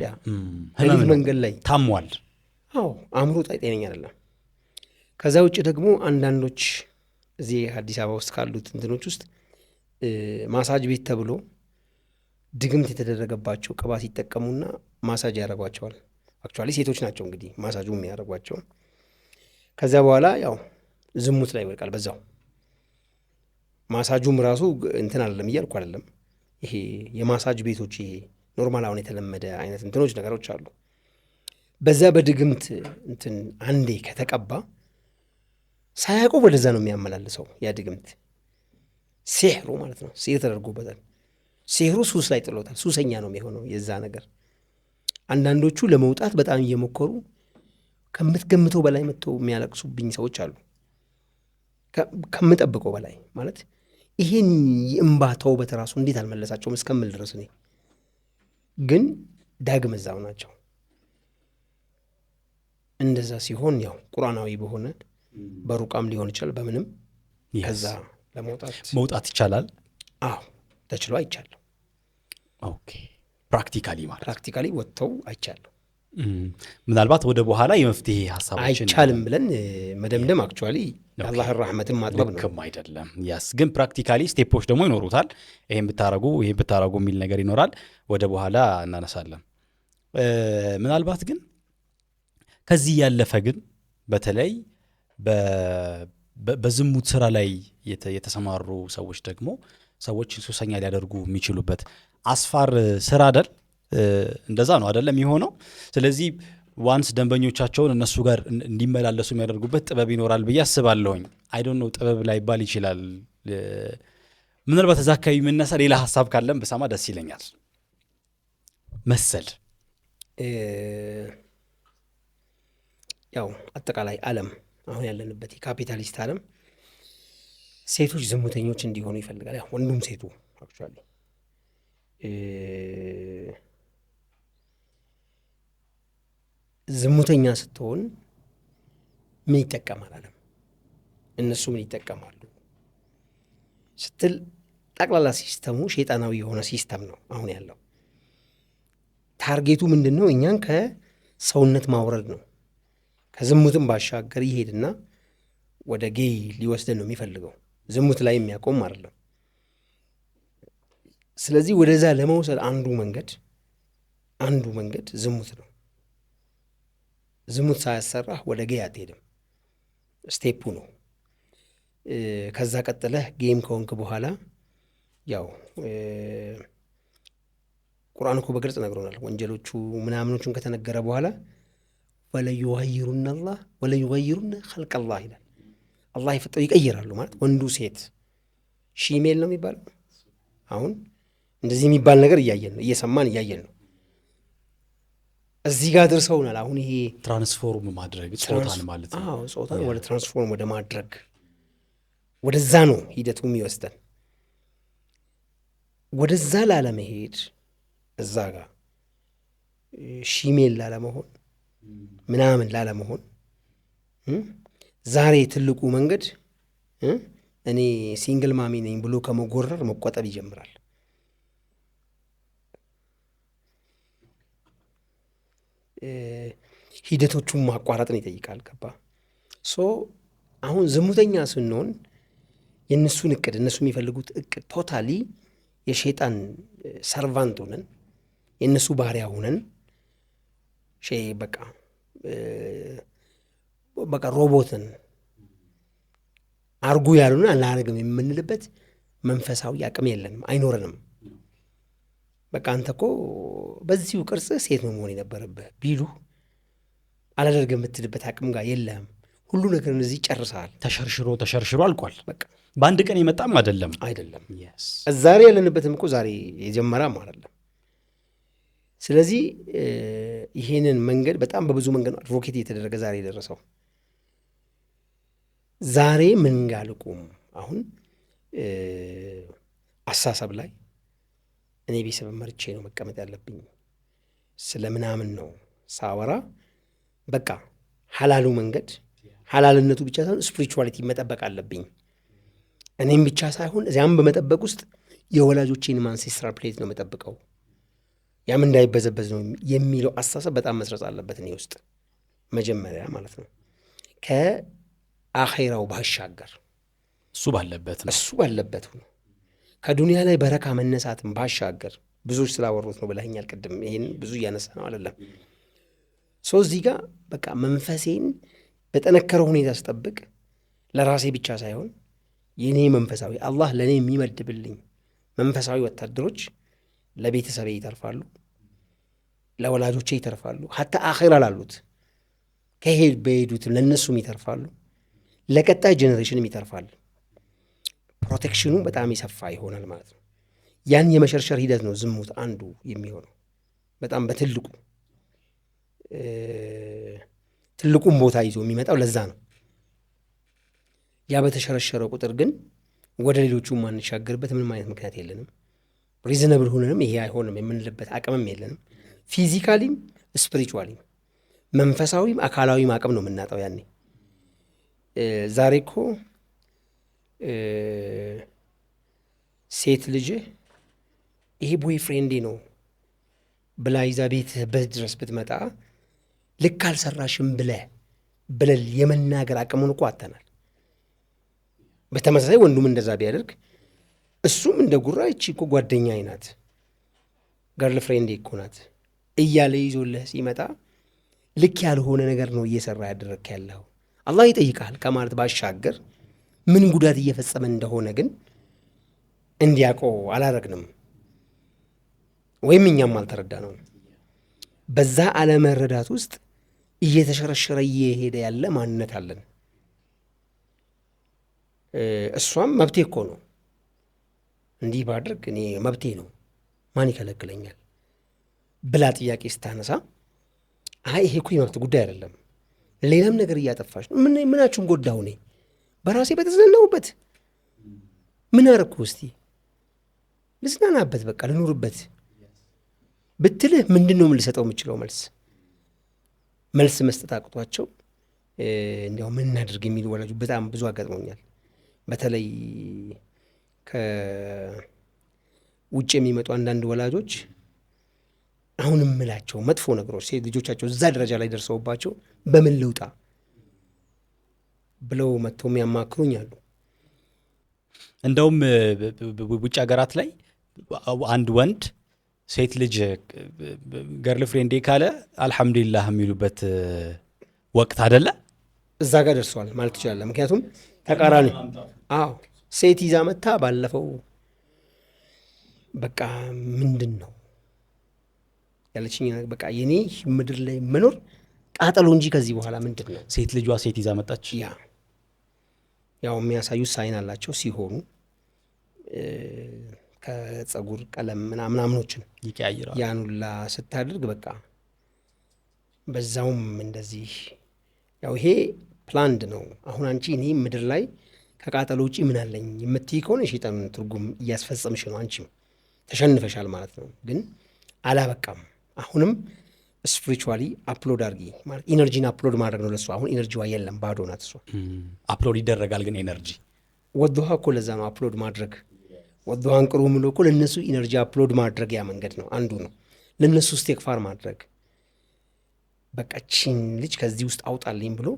ሌሊት መንገድ ላይ ታሟል። አዎ አእምሮ ጤነኛ አይደለም። ከዛ ውጭ ደግሞ አንዳንዶች እዚህ አዲስ አበባ ውስጥ ካሉት እንትኖች ውስጥ ማሳጅ ቤት ተብሎ ድግምት የተደረገባቸው ቅባት ይጠቀሙና ማሳጅ ያደርጓቸዋል። አክቹዋሊ ሴቶች ናቸው እንግዲህ ማሳጁ የሚያደርጓቸው። ከዚያ በኋላ ያው ዝሙት ላይ ይወድቃል በዛው። ማሳጁም ራሱ እንትን አይደለም እያልኩ አይደለም። ይሄ የማሳጅ ቤቶች ይሄ ኖርማል አሁን የተለመደ አይነት እንትኖች ነገሮች አሉ። በዛ በድግምት እንትን አንዴ ከተቀባ ሳያውቀው ወደዛ ነው የሚያመላልሰው። ያ ድግምት ሲሕሩ ማለት ነው። ሲሕር ተደርጎበታል። ሲሕሩ ሱስ ላይ ጥሎታል። ሱሰኛ ነው የሚሆነው የዛ ነገር። አንዳንዶቹ ለመውጣት በጣም እየሞከሩ ከምትገምተው በላይ መጥተው የሚያለቅሱብኝ ሰዎች አሉ። ከምጠብቀው በላይ ማለት ይሄን የእምባ ተውበት ራሱ እንዴት አልመለሳቸውም እስከምል ድረስ እኔ ግን ዳግም እዛው ናቸው። እንደዛ ሲሆን ያው ቁርአናዊ በሆነ በሩቃም ሊሆን ይችላል በምንም ከዛ መውጣት ይቻላል። አዎ ተችሎ አይቻለሁ። ኦኬ ፕራክቲካሊ ማለት ፕራክቲካሊ ወጥተው አይቻለሁ። ምናልባት ወደ በኋላ የመፍትሄ ሀሳቦችን አይቻልም ብለን መደምደም አክቹዋሊ አላህ ረሕመትን ማጥበብ ነው። ልክም አይደለም። ያስ ግን ፕራክቲካሊ ስቴፖች ደግሞ ይኖሩታል። ይሄን ብታረጉ የሚል ነገር ይኖራል። ወደ በኋላ እናነሳለን። ምናልባት ግን ከዚህ ያለፈ ግን በተለይ በዝሙት ስራ ላይ የተሰማሩ ሰዎች ደግሞ ሰዎች ሱሰኛ ሊያደርጉ የሚችሉበት አስፋር ስራ አይደል? እንደዛ ነው አይደለም የሚሆነው። ስለዚህ ዋንስ ደንበኞቻቸውን እነሱ ጋር እንዲመላለሱ የሚያደርጉበት ጥበብ ይኖራል ብዬ አስባለሁኝ። አይ ዶንት ኖ ጥበብ ላይባል ይችላል። ምናልባት እዛ አካባቢ የምነሳ ሌላ ሀሳብ ካለም ብሰማ ደስ ይለኛል። መሰል ያው አጠቃላይ ዓለም አሁን ያለንበት የካፒታሊስት ዓለም ሴቶች ዝሙተኞች እንዲሆኑ ይፈልጋል። ያው ወንዱም ሴቱ አክቹዋሊ ዝሙተኛ ስትሆን ምን ይጠቀማል ዓለም? እነሱ ምን ይጠቀማሉ ስትል ጠቅላላ ሲስተሙ ሸይጣናዊ የሆነ ሲስተም ነው አሁን ያለው። ታርጌቱ ምንድን ነው? እኛን ከሰውነት ማውረድ ነው። ከዝሙትም ባሻገር ይሄድና ወደ ጌይ ሊወስደን ነው የሚፈልገው። ዝሙት ላይ የሚያቆም አይደለም። ስለዚህ ወደዛ ለመውሰድ አንዱ መንገድ ዝሙት ነው። ዝሙት ሳያሰራህ ወደ ጌይ አትሄድም። ስቴፑ ነው። ከዛ ቀጥለህ ጌም ከሆንክ በኋላ ያው ቁርአን እኮ በግልጽ ነግሮናል። ወንጀሎቹ ምናምኖቹን ከተነገረ በኋላ ወለዩገይሩነ ኸልቀላህ ይላል። አላህ የፈጠሩ ይቀይራሉ ማለት ወንዱ ሴት ሺሜል ነው የሚባለው። አሁን እንደዚህ የሚባል ነገር እየሰማን እያየን ነው። እዚህ ጋር ደርሰውናል። አሁን ይሄ ትራንስፎርም ማድረግ ጾታን ማለት ነው። አዎ ጾታን ወደ ትራንስፎርም ወደ ማድረግ ወደዛ ነው ሂደቱ የሚወስደን። ወደዛ ላለመሄድ እዛ ጋር ሺሜል ላለመሆን ምናምን ላለመሆን ዛሬ ትልቁ መንገድ እኔ ሲንግል ማሚ ነኝ ብሎ ከመጎረር መቆጠብ ይጀምራል። ሂደቶቹን ማቋረጥን ይጠይቃል። ገባ? አሁን ዝሙተኛ ስንሆን የእነሱን እቅድ እነሱ የሚፈልጉት እቅድ ቶታሊ የሸይጣን ሰርቫንት ሆነን የእነሱ ባሪያ ሆነን በቃ ሮቦትን አርጉ ያሉን አላረግም የምንልበት መንፈሳዊ አቅም የለንም፣ አይኖረንም። በቃ አንተ እኮ በዚሁ ቅርጽ ሴት ነው መሆን የነበረብህ ቢሉ አላደርግ የምትልበት አቅም ጋር የለም። ሁሉ ነገር እነዚህ ጨርሰሃል። ተሸርሽሮ አልቋል። በቃ በአንድ ቀን የመጣም አይደለም። ዛሬ ያለንበትም እኮ ዛሬ የጀመራም አይደለም። ስለዚህ ይሄንን መንገድ በጣም በብዙ መንገድ ነው አድቮኬት እየተደረገ ዛሬ የደረሰው። ዛሬ ምን ጋር ልቁም? አሁን አሳሰብ ላይ እኔ ቤተሰብ መርቼ ነው መቀመጥ ያለብኝ። ስለ ምናምን ነው ሳወራ በቃ ሐላሉ መንገድ ሐላልነቱ ብቻ ሳይሆን ስፒሪቹዋሊቲ መጠበቅ አለብኝ። እኔም ብቻ ሳይሆን እዚያም በመጠበቅ ውስጥ የወላጆቼን አንሴስትራል ፕሌት ነው መጠብቀው፣ ያም እንዳይበዘበዝ ነው የሚለው አስተሳሰብ በጣም መስረጽ አለበት እኔ ውስጥ መጀመሪያ ማለት ነው። ከአኼራው ባሻገር እሱ ባለበት ነው። ከዱንያ ላይ በረካ መነሳትም ባሻገር ብዙዎች ስላወሩት ነው ብለኸኛል ቅድም። ይህን ብዙ እያነሳ ነው አይደለም። እዚህ ጋር በቃ መንፈሴን በጠነከረ ሁኔታ ስጠብቅ ለራሴ ብቻ ሳይሆን የኔ መንፈሳዊ አላህ ለኔ የሚመድብልኝ መንፈሳዊ ወታደሮች ለቤተሰቤ ይተርፋሉ፣ ለወላጆቼ ይተርፋሉ፣ ሀታ አኺራ ላሉት በሄዱትም ለእነሱም ይተርፋሉ፣ ለቀጣይ ጄኔሬሽንም ይተርፋል። ፕሮቴክሽኑ በጣም የሰፋ ይሆናል ማለት ነው። ያን የመሸርሸር ሂደት ነው ዝሙት አንዱ የሚሆነው በጣም በትልቁ ትልቁም ቦታ ይዞ የሚመጣው ለዛ ነው። ያ በተሸረሸረ ቁጥር ግን ወደ ሌሎቹ ማንሻገርበት ምንም አይነት ምክንያት የለንም። ሪዝነብል ሆነንም ይሄ አይሆንም የምንልበት አቅምም የለንም። ፊዚካሊም ስፒሪቹዋሊም መንፈሳዊም አካላዊም አቅም ነው የምናጣው ያኔ። ዛሬ እኮ ሴት ልጅ ይሄ ቦይ ፍሬንዴ ነው ብላ ይዛ ቤትህ ድረስ ብትመጣ ልክ አልሰራሽም ብለል የመናገር አቅሙን እኮ አጥተናል። በተመሳሳይ ወንዱም እንደዛ ቢያደርግ እሱም እንደ ጉራ እቺ እኮ ጓደኛዬ ናት ገርል ፍሬንዴ እኮ ናት እያለ ይዞልህ ሲመጣ ልክ ያልሆነ ነገር ነው እየሰራ ያደረክ ያለው። አላህ ይጠይቃል ከማለት ባሻገር ምን ጉዳት እየፈጸመ እንደሆነ ግን እንዲያውቀው አላረግንም ወይም እኛም አልተረዳ ነው። በዛ አለመረዳት ውስጥ እየተሸረሸረ እየሄደ ያለ ማንነት አለን። እሷም መብቴ እኮ ነው እንዲህ ባድርግ እኔ መብቴ ነው ማን ይከለክለኛል ብላ ጥያቄ ስታነሳ አይ ይሄ እኮ የመብት ጉዳይ አይደለም፣ ሌላም ነገር እያጠፋች ነው። ምናችሁን ጎዳሁ? እኔ በራሴ በተዝናናሁበት ምን አረኩ? እስቲ ልዝናናበት፣ በቃ ልኑርበት ብትልህ ምንድን ነው ልሰጠው የምችለው መልስ መስጠት አቅቷቸው እንዲያው ምን እናድርግ የሚሉ ወላጆች በጣም ብዙ አጋጥሞኛል። በተለይ ከውጭ የሚመጡ አንዳንድ ወላጆች አሁን እምላቸው መጥፎ ነገሮች ሴት ልጆቻቸው እዛ ደረጃ ላይ ደርሰውባቸው በምን ልውጣ ብለው መጥተው የሚያማክሩኝ አሉ። እንደውም ውጭ ሀገራት ላይ አንድ ወንድ ሴት ልጅ ገርል ፍሬንዴ ካለ አልሐምዱሊላህ የሚሉበት ወቅት አይደለ? እዛ ጋር ደርሰዋል ማለት ይችላል። ምክንያቱም ተቃራኒ ሴት ይዛ መታ ባለፈው በቃ ምንድን ነው ያለችኝ፣ በቃ የኔ ምድር ላይ መኖር ቃጠሎ እንጂ ከዚህ በኋላ ምንድን ነው። ሴት ልጇ ሴት ይዛ መጣች። ያው የሚያሳዩት ሳይን አላቸው ሲሆኑ ከጸጉር ቀለም ምናምኖችን ይቀያይራል። ያኑላ ስታደርግ በቃ በዛውም እንደዚህ ያው ይሄ ፕላንድ ነው። አሁን አንቺ እኔ ምድር ላይ ከቃጠሎ ውጪ ምን አለኝ የምትይ ከሆነ የሸይጣን ትርጉም እያስፈጸምሽ ነው። አንቺም ተሸንፈሻል ማለት ነው። ግን አላበቃም። አሁንም ስፒሪቹዋሊ አፕሎድ አድርጊ ማለት ኢነርጂን አፕሎድ ማድረግ ነው ለሱ። አሁን ኢነርጂዋ የለም፣ ባዶ ናት እሷ። አፕሎድ ይደረጋል ግን ኤነርጂ ወዶሃ እኮ ለዛ ነው አፕሎድ ማድረግ። ወዶሃን ቅሩ ምሎ እኮ ለእነሱ ኢነርጂ አፕሎድ ማድረግ ያ መንገድ ነው አንዱ ነው። ለእነሱ ስቴክፋር ማድረግ በቃ ቺን ልጅ ከዚህ ውስጥ አውጣልኝ ብሎ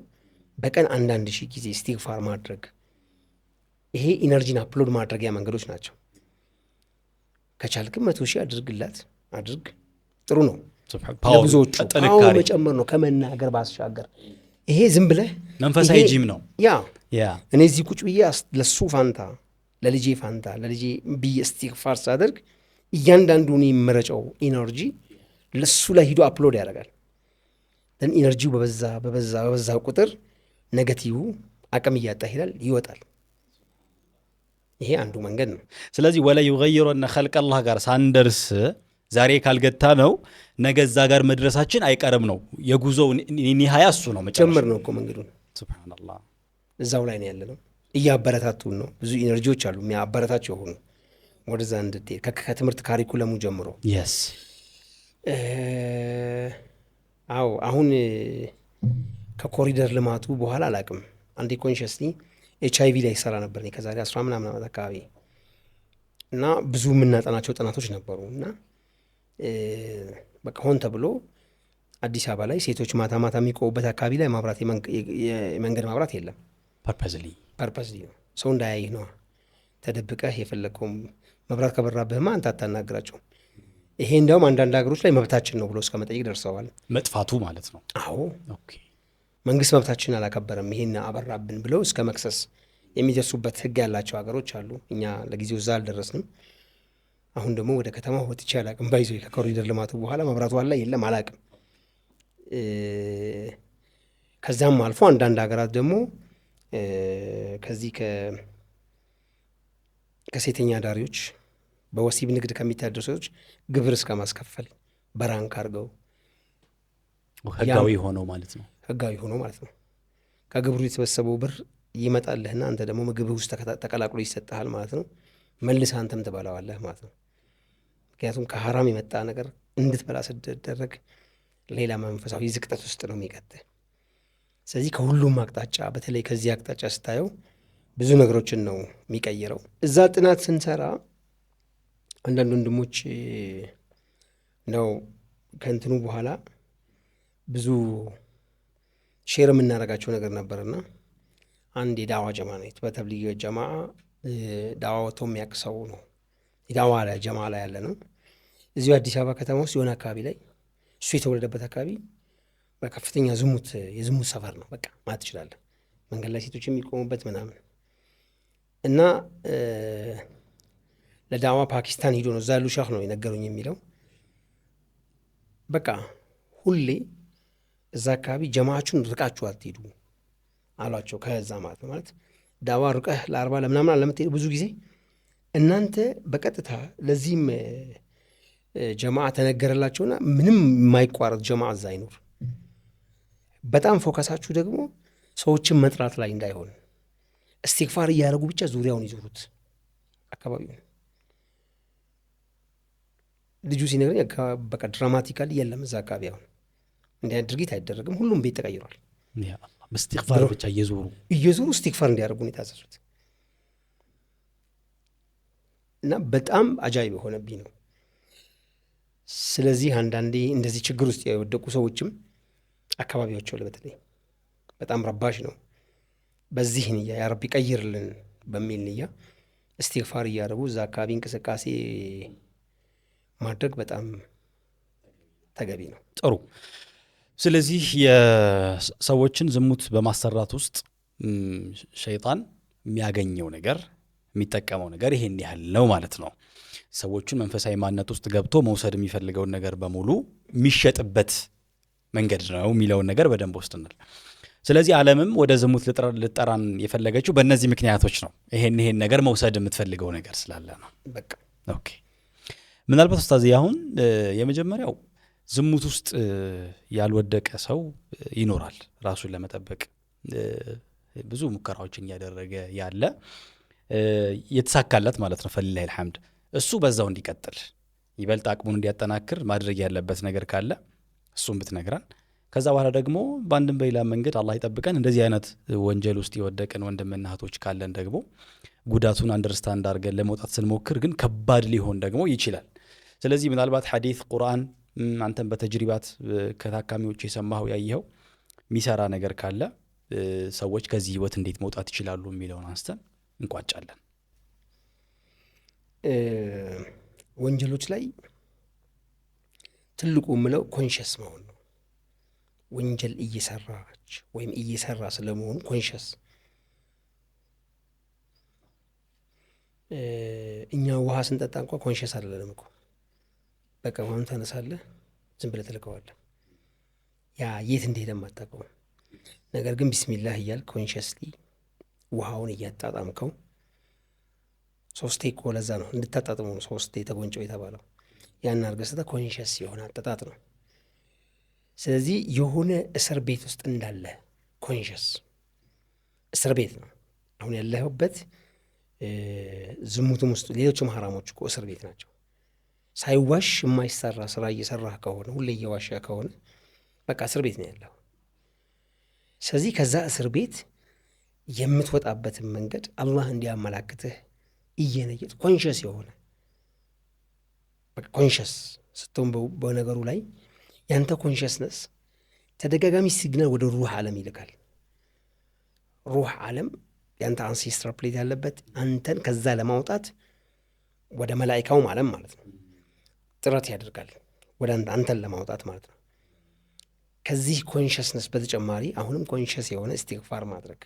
በቀን 1000 ጊዜ ስቴክፋር ማድረግ፣ ይሄ ኢነርጂን አፕሎድ ማድረጊያ መንገዶች ናቸው። ከቻልክም 100,000 አድርግላት፣ አድርግ፣ ጥሩ ነው። ለብዙዎቹ ፓወር መጨመር ነው ከመናገር ባስሻገር። ይሄ ዝም ብለህ መንፈሳዊ ጂም ነው። ያ እኔ እዚህ ቁጭ ብዬ ለሱ ፋንታ ለልጄ ፋንታ ለልጄ ብዬ ስቲግፋር ሳደርግ እያንዳንዱን የመረጨው ኢነርጂ ለሱ ላይ ሂዶ አፕሎድ ያደርጋል። ደን ኢነርጂው በበዛ ቁጥር ኔጌቲቭ አቅም እያጣ ይሄዳል፣ ይወጣል። ይሄ አንዱ መንገድ ነው። ስለዚህ ወላ ይغيرن خلق الله ጋር ሳንደርስ ዛሬ ካልገታ ነው ነገ እዛ ጋር መድረሳችን አይቀርም ነው የጉዞው ኒሃያ እሱ ነው ጀምር ነው እኮ መንገዱን። ሱብሃንአላህ እዛው ላይ ነው ያለነው። እያበረታቱን ነው። ብዙ ኢነርጂዎች አሉ የሚያበረታቸው ሆኑ ወደዛ እንድትሄድ ከትምህርት ካሪኩለሙ ጀምሮ yes አሁን ከኮሪደር ልማቱ በኋላ አላቅም አንዴ ኮንሽስሊ HIV ላይ ይሰራ ነበር ከዛሬ 10 ምናምን ዓመት አካባቢ እና ብዙ የምናጠናቸው ጥናቶች ነበሩ እና በቃ ሆን ተብሎ አዲስ አበባ ላይ ሴቶች ማታ ማታ የሚቆሙበት አካባቢ ላይ ማብራት የመንገድ ማብራት የለም። ፐርፐዝሊ ነው። ሰው እንዳያይህ ነው። ተደብቀህ የፈለግከውም መብራት ከበራብህማ አንተ አታናግራቸው። ይሄ እንዲያውም አንዳንድ ሀገሮች ላይ መብታችን ነው ብሎ እስከ መጠየቅ ደርሰዋል። መጥፋቱ ማለት ነው። አዎ ኦኬ። መንግስት መብታችን አላከበረም ይሄን አበራብን ብለው እስከ መክሰስ የሚደርሱበት ህግ ያላቸው ሀገሮች አሉ። እኛ ለጊዜው እዛ አልደረስንም። አሁን ደግሞ ወደ ከተማ ወጥቼ አላቅም። ባይዞ ከኮሪደር ልማቱ በኋላ መብራቱ አለ የለም አላቅም። ከዛም አልፎ አንዳንድ ሀገራት ደግሞ ከዚህ ከሴተኛ ዳሪዎች በወሲብ ንግድ ከሚታደሩ ሰዎች ግብር እስከ ማስከፈል በራንክ አድርገው ህጋዊ ሆነው ማለት ነው። ህጋዊ ሆኖ ማለት ነው። ከግብሩ የተሰበሰበው ብር ይመጣልህና አንተ ደግሞ ምግብህ ውስጥ ተቀላቅሎ ይሰጥሃል ማለት ነው። መልስ አንተም ትበላዋለህ ማለት ነው። ምክንያቱም ከሐራም የመጣ ነገር እንድትበላ ስትደረግ ሌላ መንፈሳዊ ዝቅጠት ውስጥ ነው የሚቀጥል። ስለዚህ ከሁሉም አቅጣጫ በተለይ ከዚህ አቅጣጫ ስታየው ብዙ ነገሮችን ነው የሚቀይረው። እዛ ጥናት ስንሰራ አንዳንድ ወንድሞች ነው ከእንትኑ በኋላ ብዙ ሼር የምናደርጋቸው ነገር ነበርና አንድ የዳዋ ጀማ ነች። በተብሊግ ጀማ ዳዋ ወጥቶ የሚያውቅ ሰው ነው። የዳዋ ጀማ ላይ ያለ ነው። እዚሁ አዲስ አበባ ከተማ ውስጥ የሆነ አካባቢ ላይ እሱ የተወለደበት አካባቢ በከፍተኛ የዝሙት ሰፈር ነው በቃ ማለት ትችላለህ። መንገድ ላይ ሴቶች የሚቆሙበት ምናምን እና ለዳዋ ፓኪስታን ሂዶ ነው እዛ ያሉ ሻህ ነው የነገሩኝ የሚለው በቃ ሁሌ እዛ አካባቢ ጀማዓችሁን ርቃችሁ አትሄዱ አሏቸው። ከዛ ማለት ነው ማለት ዳዋ ርቀህ ለ40 ለምናምን ለምትሄዱ ብዙ ጊዜ እናንተ በቀጥታ ለዚህም ጀማዓ ተነገረላቸውና ምንም የማይቋረጥ ጀማዓ እዛ አይኖር። በጣም ፎከሳችሁ ደግሞ ሰዎችን መጥራት ላይ እንዳይሆን እስቲግፋር እያደረጉ ብቻ ዙሪያውን ይዞሩት አካባቢው። ልጁ ሲነግረኝ በቃ ድራማቲካሊ የለም እዛ አካባቢ አሁን እንዲህ አይነት ድርጊት አይደረግም። ሁሉም ቤት ተቀይሯል። በእስቲግፋር ብቻ እየዞሩ እስቲግፋር እንዲያደርጉ ነው የታዘዙት። እና በጣም አጃይብ የሆነብኝ ነው። ስለዚህ አንዳንዴ እንደዚህ ችግር ውስጥ የወደቁ ሰዎችም አካባቢያቸው በተለይ በጣም ረባሽ ነው። በዚህ ንያ ያ ረቢ ቀይርልን በሚል ንያ እስቲግፋር እያደረጉ እዛ አካባቢ እንቅስቃሴ ማድረግ በጣም ተገቢ ነው። ጥሩ። ስለዚህ የሰዎችን ዝሙት በማሰራት ውስጥ ሸይጣን የሚያገኘው ነገር የሚጠቀመው ነገር ይሄን ያህል ነው ማለት ነው። ሰዎቹን መንፈሳዊ ማንነት ውስጥ ገብቶ መውሰድ የሚፈልገውን ነገር በሙሉ የሚሸጥበት መንገድ ነው የሚለውን ነገር በደንብ ወስድናል። ስለዚህ ዓለምም ወደ ዝሙት ልጠራን የፈለገችው በእነዚህ ምክንያቶች ነው። ይሄን ነገር መውሰድ የምትፈልገው ነገር ስላለ ነው። በቃ ኦኬ። ምናልባት ኡስታዝ አሁን የመጀመሪያው ዝሙት ውስጥ ያልወደቀ ሰው ይኖራል። ራሱን ለመጠበቅ ብዙ ሙከራዎችን እያደረገ ያለ የተሳካለት ማለት ነው። ፈሊላሂ አልሐምድ። እሱ በዛው እንዲቀጥል ይበልጥ አቅሙን እንዲያጠናክር ማድረግ ያለበት ነገር ካለ እሱም ብትነግራን፣ ከዛ በኋላ ደግሞ በአንድም በሌላ መንገድ አላህ ይጠብቀን እንደዚህ አይነት ወንጀል ውስጥ የወደቅን ወንድምና እህቶች ካለን ደግሞ ጉዳቱን አንደርስታንድ አድርገን ለመውጣት ስንሞክር ግን ከባድ ሊሆን ደግሞ ይችላል። ስለዚህ ምናልባት ሐዲስ፣ ቁርአን አንተን በተጅሪባት ከታካሚዎች የሰማኸው ያየኸው የሚሰራ ነገር ካለ ሰዎች ከዚህ ህይወት እንዴት መውጣት ይችላሉ የሚለውን አንስተን እንቋጫለን። ወንጀሎች ላይ ትልቁ የምለው ኮንሸስ መሆን ነው። ወንጀል እየሰራች ወይም እየሰራ ስለመሆኑ ኮንሸስ። እኛ ውሃ ስንጠጣ እንኳ ኮንሸስ አይደለንም እኮ በቃ ውሃን ታነሳለህ፣ ዝም ብለህ ትልከዋለህ። ያ የት እንደሄደ የማታውቀው ነገር ግን ቢስሚላህ እያልክ ኮንሸስሊ ውሃውን እያጣጣምከው። ሶስቴ እኮ ለዛ ነው እንድታጣጥመው ነው ሶስቴ ተጎንጨው የተባለው። ያን አርገስተ ኮንሸስ የሆነ አጠጣጥ ነው። ስለዚህ የሆነ እስር ቤት ውስጥ እንዳለ ኮንሸስ እስር ቤት ነው አሁን ያለህበት። ዝሙትም ውስጥ ሌሎችም ሐራሞች እኮ እስር ቤት ናቸው። ሳይዋሽ የማይሰራ ስራ እየሰራህ ከሆነ ሁሌ እየዋሻ ከሆነ በቃ እስር ቤት ነው ያለው። ስለዚህ ከዛ እስር ቤት የምትወጣበትን መንገድ አላህ እንዲያመላክትህ እየነየጥ ኮንሸስ የሆነ በቃ ኮንሸስ ስትሆን በነገሩ ላይ ያንተ ኮንሸስነስ ተደጋጋሚ ሲግናል ወደ ሩህ ዓለም ይልካል። ሩህ ዓለም ያንተ አንሴስትራል ፕሌት ያለበት አንተን ከዛ ለማውጣት ወደ መላኢካውም ዓለም ማለት ነው ጥረት ያደርጋል ወደ አንተን ለማውጣት ማለት ነው። ከዚህ ኮንሽስነስ በተጨማሪ አሁንም ኮንሽስ የሆነ ኢስቲግፋር ማድረግ።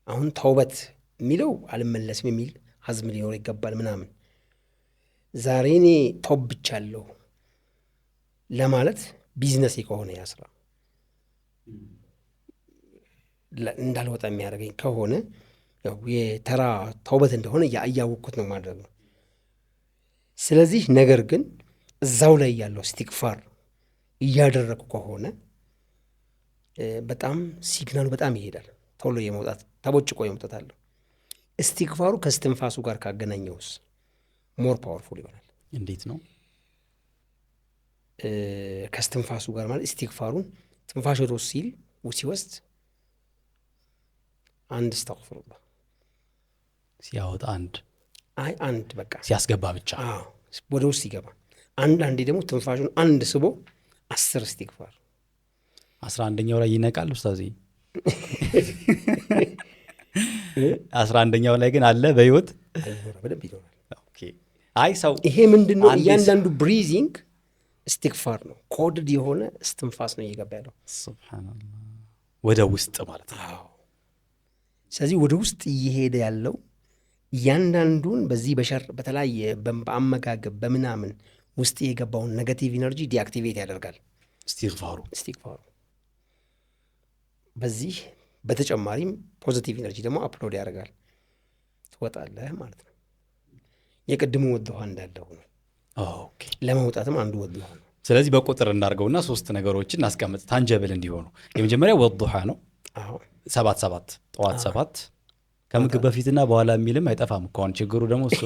አሁን ተውበት የሚለው አልመለስም የሚል ሀዝም ሊኖር ይገባል ምናምን። ዛሬ እኔ ተውብቻለሁ ለማለት ቢዝነስ ከሆነ ያስራ እንዳልወጣ የሚያደርገኝ ከሆነ ያው የተራ ተውበት እንደሆነ እያወቅኩት ነው ማድረግ ነው። ስለዚህ ነገር ግን እዛው ላይ ያለው ኢስቲግፋር እያደረጉ ከሆነ በጣም ሲግናሉ በጣም ይሄዳል። ቶሎ የመውጣት ተቦጭቆ የመውጣት አለው። ኢስቲግፋሩ ከስትንፋሱ ጋር ካገናኘውስ ሞር ፓወርፉል ይሆናል። እንዴት ነው ከስትንፋሱ ጋር ማለት? ኢስቲግፋሩን ትንፋሽ ወደ ውስጥ ሲል ሲወስድ አንድ አስተግፍሩላህ ሲያወጣ አንድ በቃ ሲያስገባ ብቻ ወደ ውስጥ ይገባ። አንዴ ደግሞ ትንፋሹን አንድ ስቦ 10 ኢስቲግፋር 11ኛው ላይ ይነቃል ኡስታዝ። 11ኛው ላይ ግን አለ በህይወት በደንብ ይኖራል። ኦኬ አይ ሰው ይሄ ምንድነው? እያንዳንዱ ብሪዚንግ ኢስቲግፋር ነው። ኮድድ የሆነ እስትንፋስ ነው እየገባ ያለው። ሱብሃንአላህ ወደ ውስጥ ማለት ነው። ስለዚህ ወደ ውስጥ እየሄደ ያለው እያንዳንዱን በዚህ በሸር በተለያየ በአመጋገብ በምናምን ውስጥ የገባውን ኔጋቲቭ ኢነርጂ ዲአክቲቬት ያደርጋል ኢስቲግፋሩ። በዚህ በተጨማሪም ፖዚቲቭ ኢነርጂ ደግሞ አፕሎድ ያደርጋል። ትወጣለህ ማለት ነው። የቅድሙ ወድሃ እንዳለው ነው። ኦኬ ለመውጣትም አንዱ ወድሃ ነው። ስለዚህ በቁጥር እናርገውና 3 ነገሮችን እናስቀምጥ ታንጀብል እንዲሆኑ። የመጀመሪያው ወድሃ ነው። 7 ጠዋት 7 ከምግብ በፊትና በኋላ የሚልም አይጠፋም እኮ። አሁን ችግሩ ደግሞ እሱ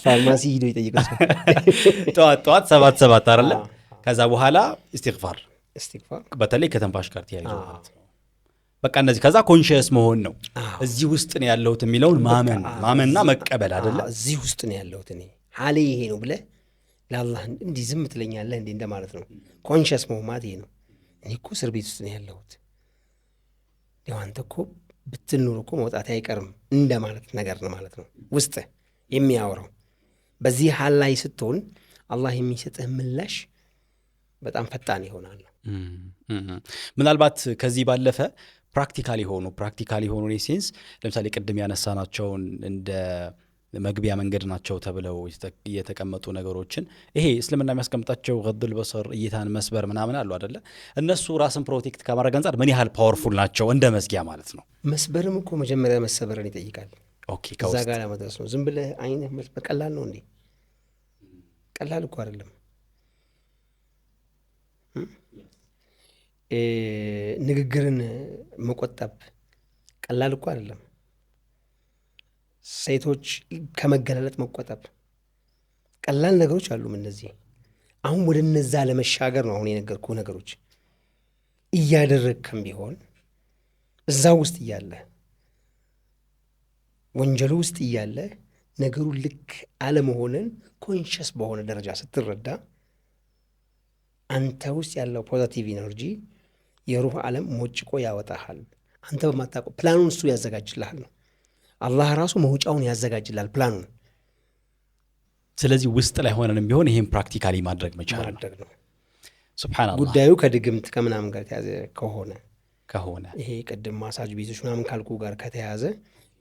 ፋርማሲ ሂዶ ይጠይቀስ ጠዋት 7 አይደለ? ከዛ በኋላ ኢስቲግፋር በተለይ ከተንፋሽ ጋር ተያይዞ ማለት ነው። በቃ እነዚህ ከዛ ኮንሺየስ መሆን ነው። እዚህ ውስጥ ነው ያለሁት የሚለውን ማመንና መቀበል አይደለ? እዚህ ውስጥ ነው ያለሁት እኔ ሐሌ ይሄ ነው ብለህ ለአላህ እንዲህ ዝም ትለኛለህ እንዴ እንደማለት ነው። ኮንሺየስ መሆን ማለት ይሄ ነው። እኔ እኮ እስር ቤት ውስጥ ነው ያለሁት፣ ያው አንተ እኮ ብትኖር እኮ መውጣት አይቀርም እንደማለት ነገር ነው ማለት ነው። ውስጥ የሚያወራው በዚህ ሐል ላይ ስትሆን አላህ የሚሰጥህ ምላሽ በጣም ፈጣን ይሆናል። ምናልባት ከዚህ ባለፈ ፕራክቲካል የሆኑ ሴንስ ለምሳሌ ቅድም ያነሳናቸውን እንደ መግቢያ መንገድ ናቸው ተብለው የተቀመጡ ነገሮችን ይሄ እስልምና የሚያስቀምጣቸው ገድል በሰር እይታን መስበር ምናምን አሉ አይደለ? እነሱ ራስን ፕሮቴክት ከማድረግ አንጻር ምን ያህል ፓወርፉል ናቸው እንደ መዝጊያ ማለት ነው? መስበርም እኮ መጀመሪያ መሰበርን ይጠይቃል። ኦኬ ከዛ ጋር ለመድረስ ነው። ዝም ብለህ አይንህ መስበር ቀላል ነው እንዴ? ቀላል እኮ አይደለም። ንግግርን መቆጠብ ቀላል እኮ አይደለም። ሴቶች ከመገላለጥ መቆጠብ ቀላል ነገሮች አሉም እነዚህ። አሁን ወደ እነዛ ለመሻገር ነው አሁን የነገርኩ ነገሮች። እያደረግክም ቢሆን እዛ ውስጥ እያለ ወንጀሉ ውስጥ እያለ ነገሩ ልክ አለመሆንን ኮንሽስ በሆነ ደረጃ ስትረዳ አንተ ውስጥ ያለው ፖዚቲቭ ኢነርጂ የሩህ ዓለም ሞጭቆ ያወጣሃል። አንተ በማታውቀው ፕላኑን እሱ ያዘጋጅልሃል ነው። አላህ ራሱ መውጫውን ያዘጋጅላል ፕላኑን። ስለዚህ ውስጥ ላይ ሆነንም ቢሆን ይሄን ፕራክቲካሊ ማድረግ መቻል ነው። ሱብሃንአላህ። ጉዳዩ ከድግምት ከምናምን ጋር ተያዘ ከሆነ ይሄ ቅድም ማሳጅ ቤቶች ምናምን ካልኩ ጋር ከተያዘ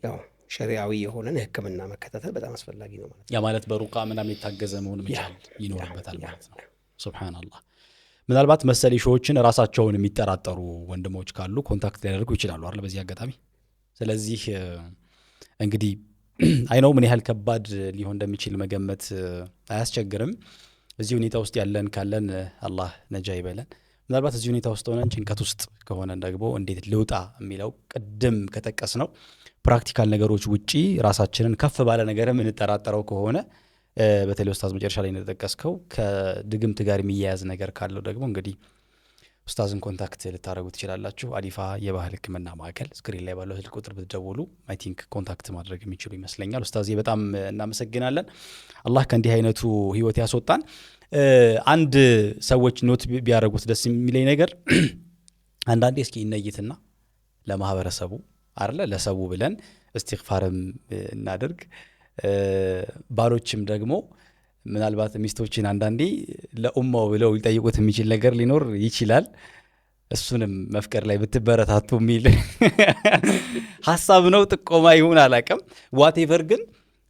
ያው ሸሪዓዊ የሆነን ሕክምና መከታተል በጣም አስፈላጊ ነው ማለት ነው። ያ ማለት በሩቃ ምናምን የታገዘ መሆን መቻል ይኖርበታል ማለት ነው። ሱብሃንአላህ። ምናልባት መሰል ሾዎችን ራሳቸውን የሚጠራጠሩ ወንድሞች ካሉ ኮንታክት ሊያደርጉ ይችላሉ አይደል? በዚህ አጋጣሚ ስለዚህ እንግዲህ አይነው ምን ያህል ከባድ ሊሆን እንደሚችል መገመት አያስቸግርም። እዚህ ሁኔታ ውስጥ ያለን ካለን አላህ ነጃ ይበለን። ምናልባት እዚህ ሁኔታ ውስጥ ሆነን ጭንቀት ውስጥ ከሆነ ደግሞ እንዴት ልውጣ የሚለው ቅድም ከጠቀስ ነው ፕራክቲካል ነገሮች ውጪ ራሳችንን ከፍ ባለ ነገር የምንጠራጠረው ከሆነ በተለይ ኡስታዝ መጨረሻ ላይ እንደተጠቀስከው ከድግምት ጋር የሚያያዝ ነገር ካለው ደግሞ እንግዲህ ኡስታዝን ኮንታክት ልታደርጉ ትችላላችሁ። አሊፋ የባህል ሕክምና ማዕከል ስክሪን ላይ ባለው ስልክ ቁጥር ብትደውሉ አይ ቲንክ ኮንታክት ማድረግ የሚችሉ ይመስለኛል። ኡስታዝ በጣም እናመሰግናለን። አላህ ከእንዲህ አይነቱ ህይወት ያስወጣን። አንድ ሰዎች ኖት ቢያደርጉት ደስ የሚለኝ ነገር አንዳንዴ እስኪ እነይትና ለማህበረሰቡ አይደለ ለሰው ብለን እስትግፋርም እናድርግ። ባሎችም ደግሞ ምናልባት ሚስቶችን አንዳንዴ ለኡማው ብለው ሊጠይቁት የሚችል ነገር ሊኖር ይችላል። እሱንም መፍቀር ላይ ብትበረታቱ የሚል ሀሳብ ነው። ጥቆማ ይሁን አላውቅም። ዋቴቨር ግን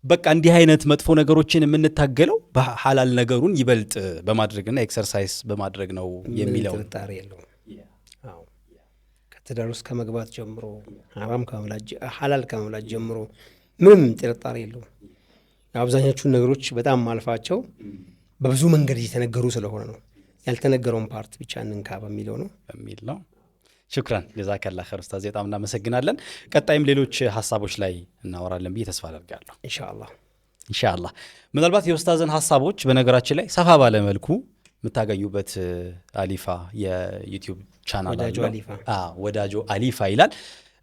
በቃ እንዲህ አይነት መጥፎ ነገሮችን የምንታገለው በሐላል ነገሩን ይበልጥ በማድረግና ኤክሰርሳይዝ በማድረግ ነው የሚለው ጥርጣሬ የለውም። ከትዳር ውስጥ ከመግባት ጀምሮ ሐላል ከመብላት ጀምሮ ምንም ጥርጣሬ የለውም። አብዛኞቹን ነገሮች በጣም ማልፋቸው በብዙ መንገድ እየተነገሩ ስለሆነ ነው። ያልተነገረውን ፓርት ብቻ እንንካ በሚል ነው። ሽክራን ጀዛከላ ኸይር ኡስታዝ፣ በጣም እናመሰግናለን። ቀጣይም ሌሎች ሀሳቦች ላይ እናወራለን ብዬ ተስፋ አደርጋለሁ ኢንሻአላህ። ምናልባት የኡስታዝን ሀሳቦች በነገራችን ላይ ሰፋ ባለ መልኩ የምታገኙበት አሊፋ የዩቲዩብ ቻናል ወዳጆ አሊፋ ይላል።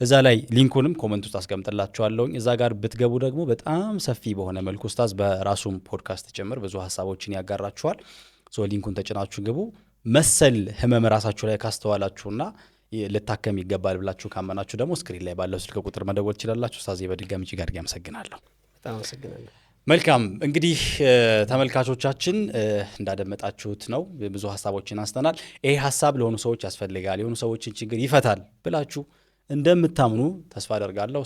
እዛ ላይ ሊንኩንም ኮመንት ውስጥ አስቀምጥላችኋለሁ። እዛ ጋር ብትገቡ ደግሞ በጣም ሰፊ በሆነ መልኩ ኡስታዝ በራሱም ፖድካስት ጭምር ብዙ ሀሳቦችን ያጋራችኋል። ሊንኩን ተጭናችሁ ግቡ። መሰል ህመም ራሳችሁ ላይ ካስተዋላችሁና ልታከም ይገባል ብላችሁ ካመናችሁ ደግሞ ስክሪን ላይ ባለው ስልክ ቁጥር መደወል ትችላላችሁ። ኡስታዝ በድጋሚ እጅግ አድርጌ አመሰግናለሁ። በጣም አመሰግናለሁ። መልካም እንግዲህ ተመልካቾቻችን እንዳደመጣችሁት ነው። ብዙ ሀሳቦችን አንስተናል። ይሄ ሀሳብ ለሆኑ ሰዎች ያስፈልጋል፣ የሆኑ ሰዎችን ችግር ይፈታል ብላችሁ እንደምታምኑ ተስፋ አደርጋለሁ።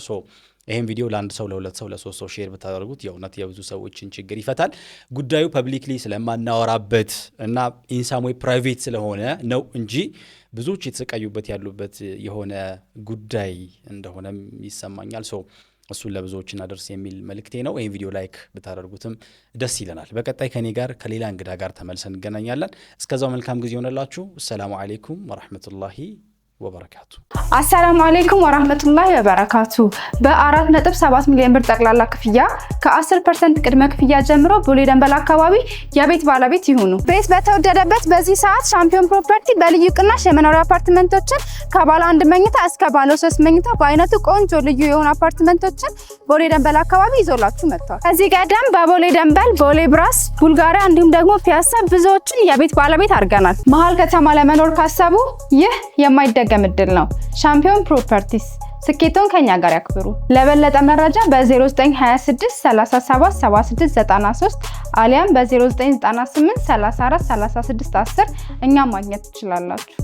ይሄን ቪዲዮ ለአንድ ሰው፣ ለሁለት ሰው፣ ለሶስት ሰው ሼር ብታደርጉት የእውነት የብዙ ሰዎችን ችግር ይፈታል። ጉዳዩ ፐብሊክሊ ስለማናወራበት እና ኢንሳም ወይ ፕራይቬት ስለሆነ ነው እንጂ ብዙዎች የተሰቃዩበት ያሉበት የሆነ ጉዳይ እንደሆነም ይሰማኛል። እሱን ለብዙዎች እናደርስ የሚል መልእክቴ ነው። ይህን ቪዲዮ ላይክ ብታደርጉትም ደስ ይለናል። በቀጣይ ከኔ ጋር ከሌላ እንግዳ ጋር ተመልሰን እንገናኛለን። እስከዛው መልካም ጊዜ ሆነላችሁ። ሰላሙ አለይኩም ወራህመቱላሂ ወበረካቱ። አሰላሙ አለይኩም ወራህመቱላሂ ወበረካቱ። በ4.7 ሚሊዮን ብር ጠቅላላ ክፍያ ከ10% ቅድመ ክፍያ ጀምሮ ቦሌ ደንበል አካባቢ የቤት ባለቤት ይሁኑ። ቤት በተወደደበት በዚህ ሰዓት ሻምፒዮን ፕሮፐርቲ በልዩ ቅናሽ የመኖሪያ አፓርትመንቶችን ከባለ 1 መኝታ እስከ ባለ 3 መኝታ በአይነቱ ቆንጆ ልዩ የሆኑ አፓርትመንቶችን ቦሌ ደንበል አካባቢ ይዞላችሁ መጥቷል። ከዚህ ቀደም በቦሌ ደንበል፣ ቦሌ ብራስ፣ ቡልጋሪያ እንዲሁም ደግሞ ፒያሳ ብዙዎችን የቤት ባለቤት አድርገናል። መሀል ከተማ ለመኖር ካሰቡ ይህ የማይደገም እድል ነው። ሻምፒዮን ፕሮፐርቲስ ስኬቶን ከኛ ጋር ያክብሩ። ለበለጠ መረጃ በ0926 37 7693 አሊያም በ0998 34 36 10 እኛም ማግኘት ትችላላችሁ።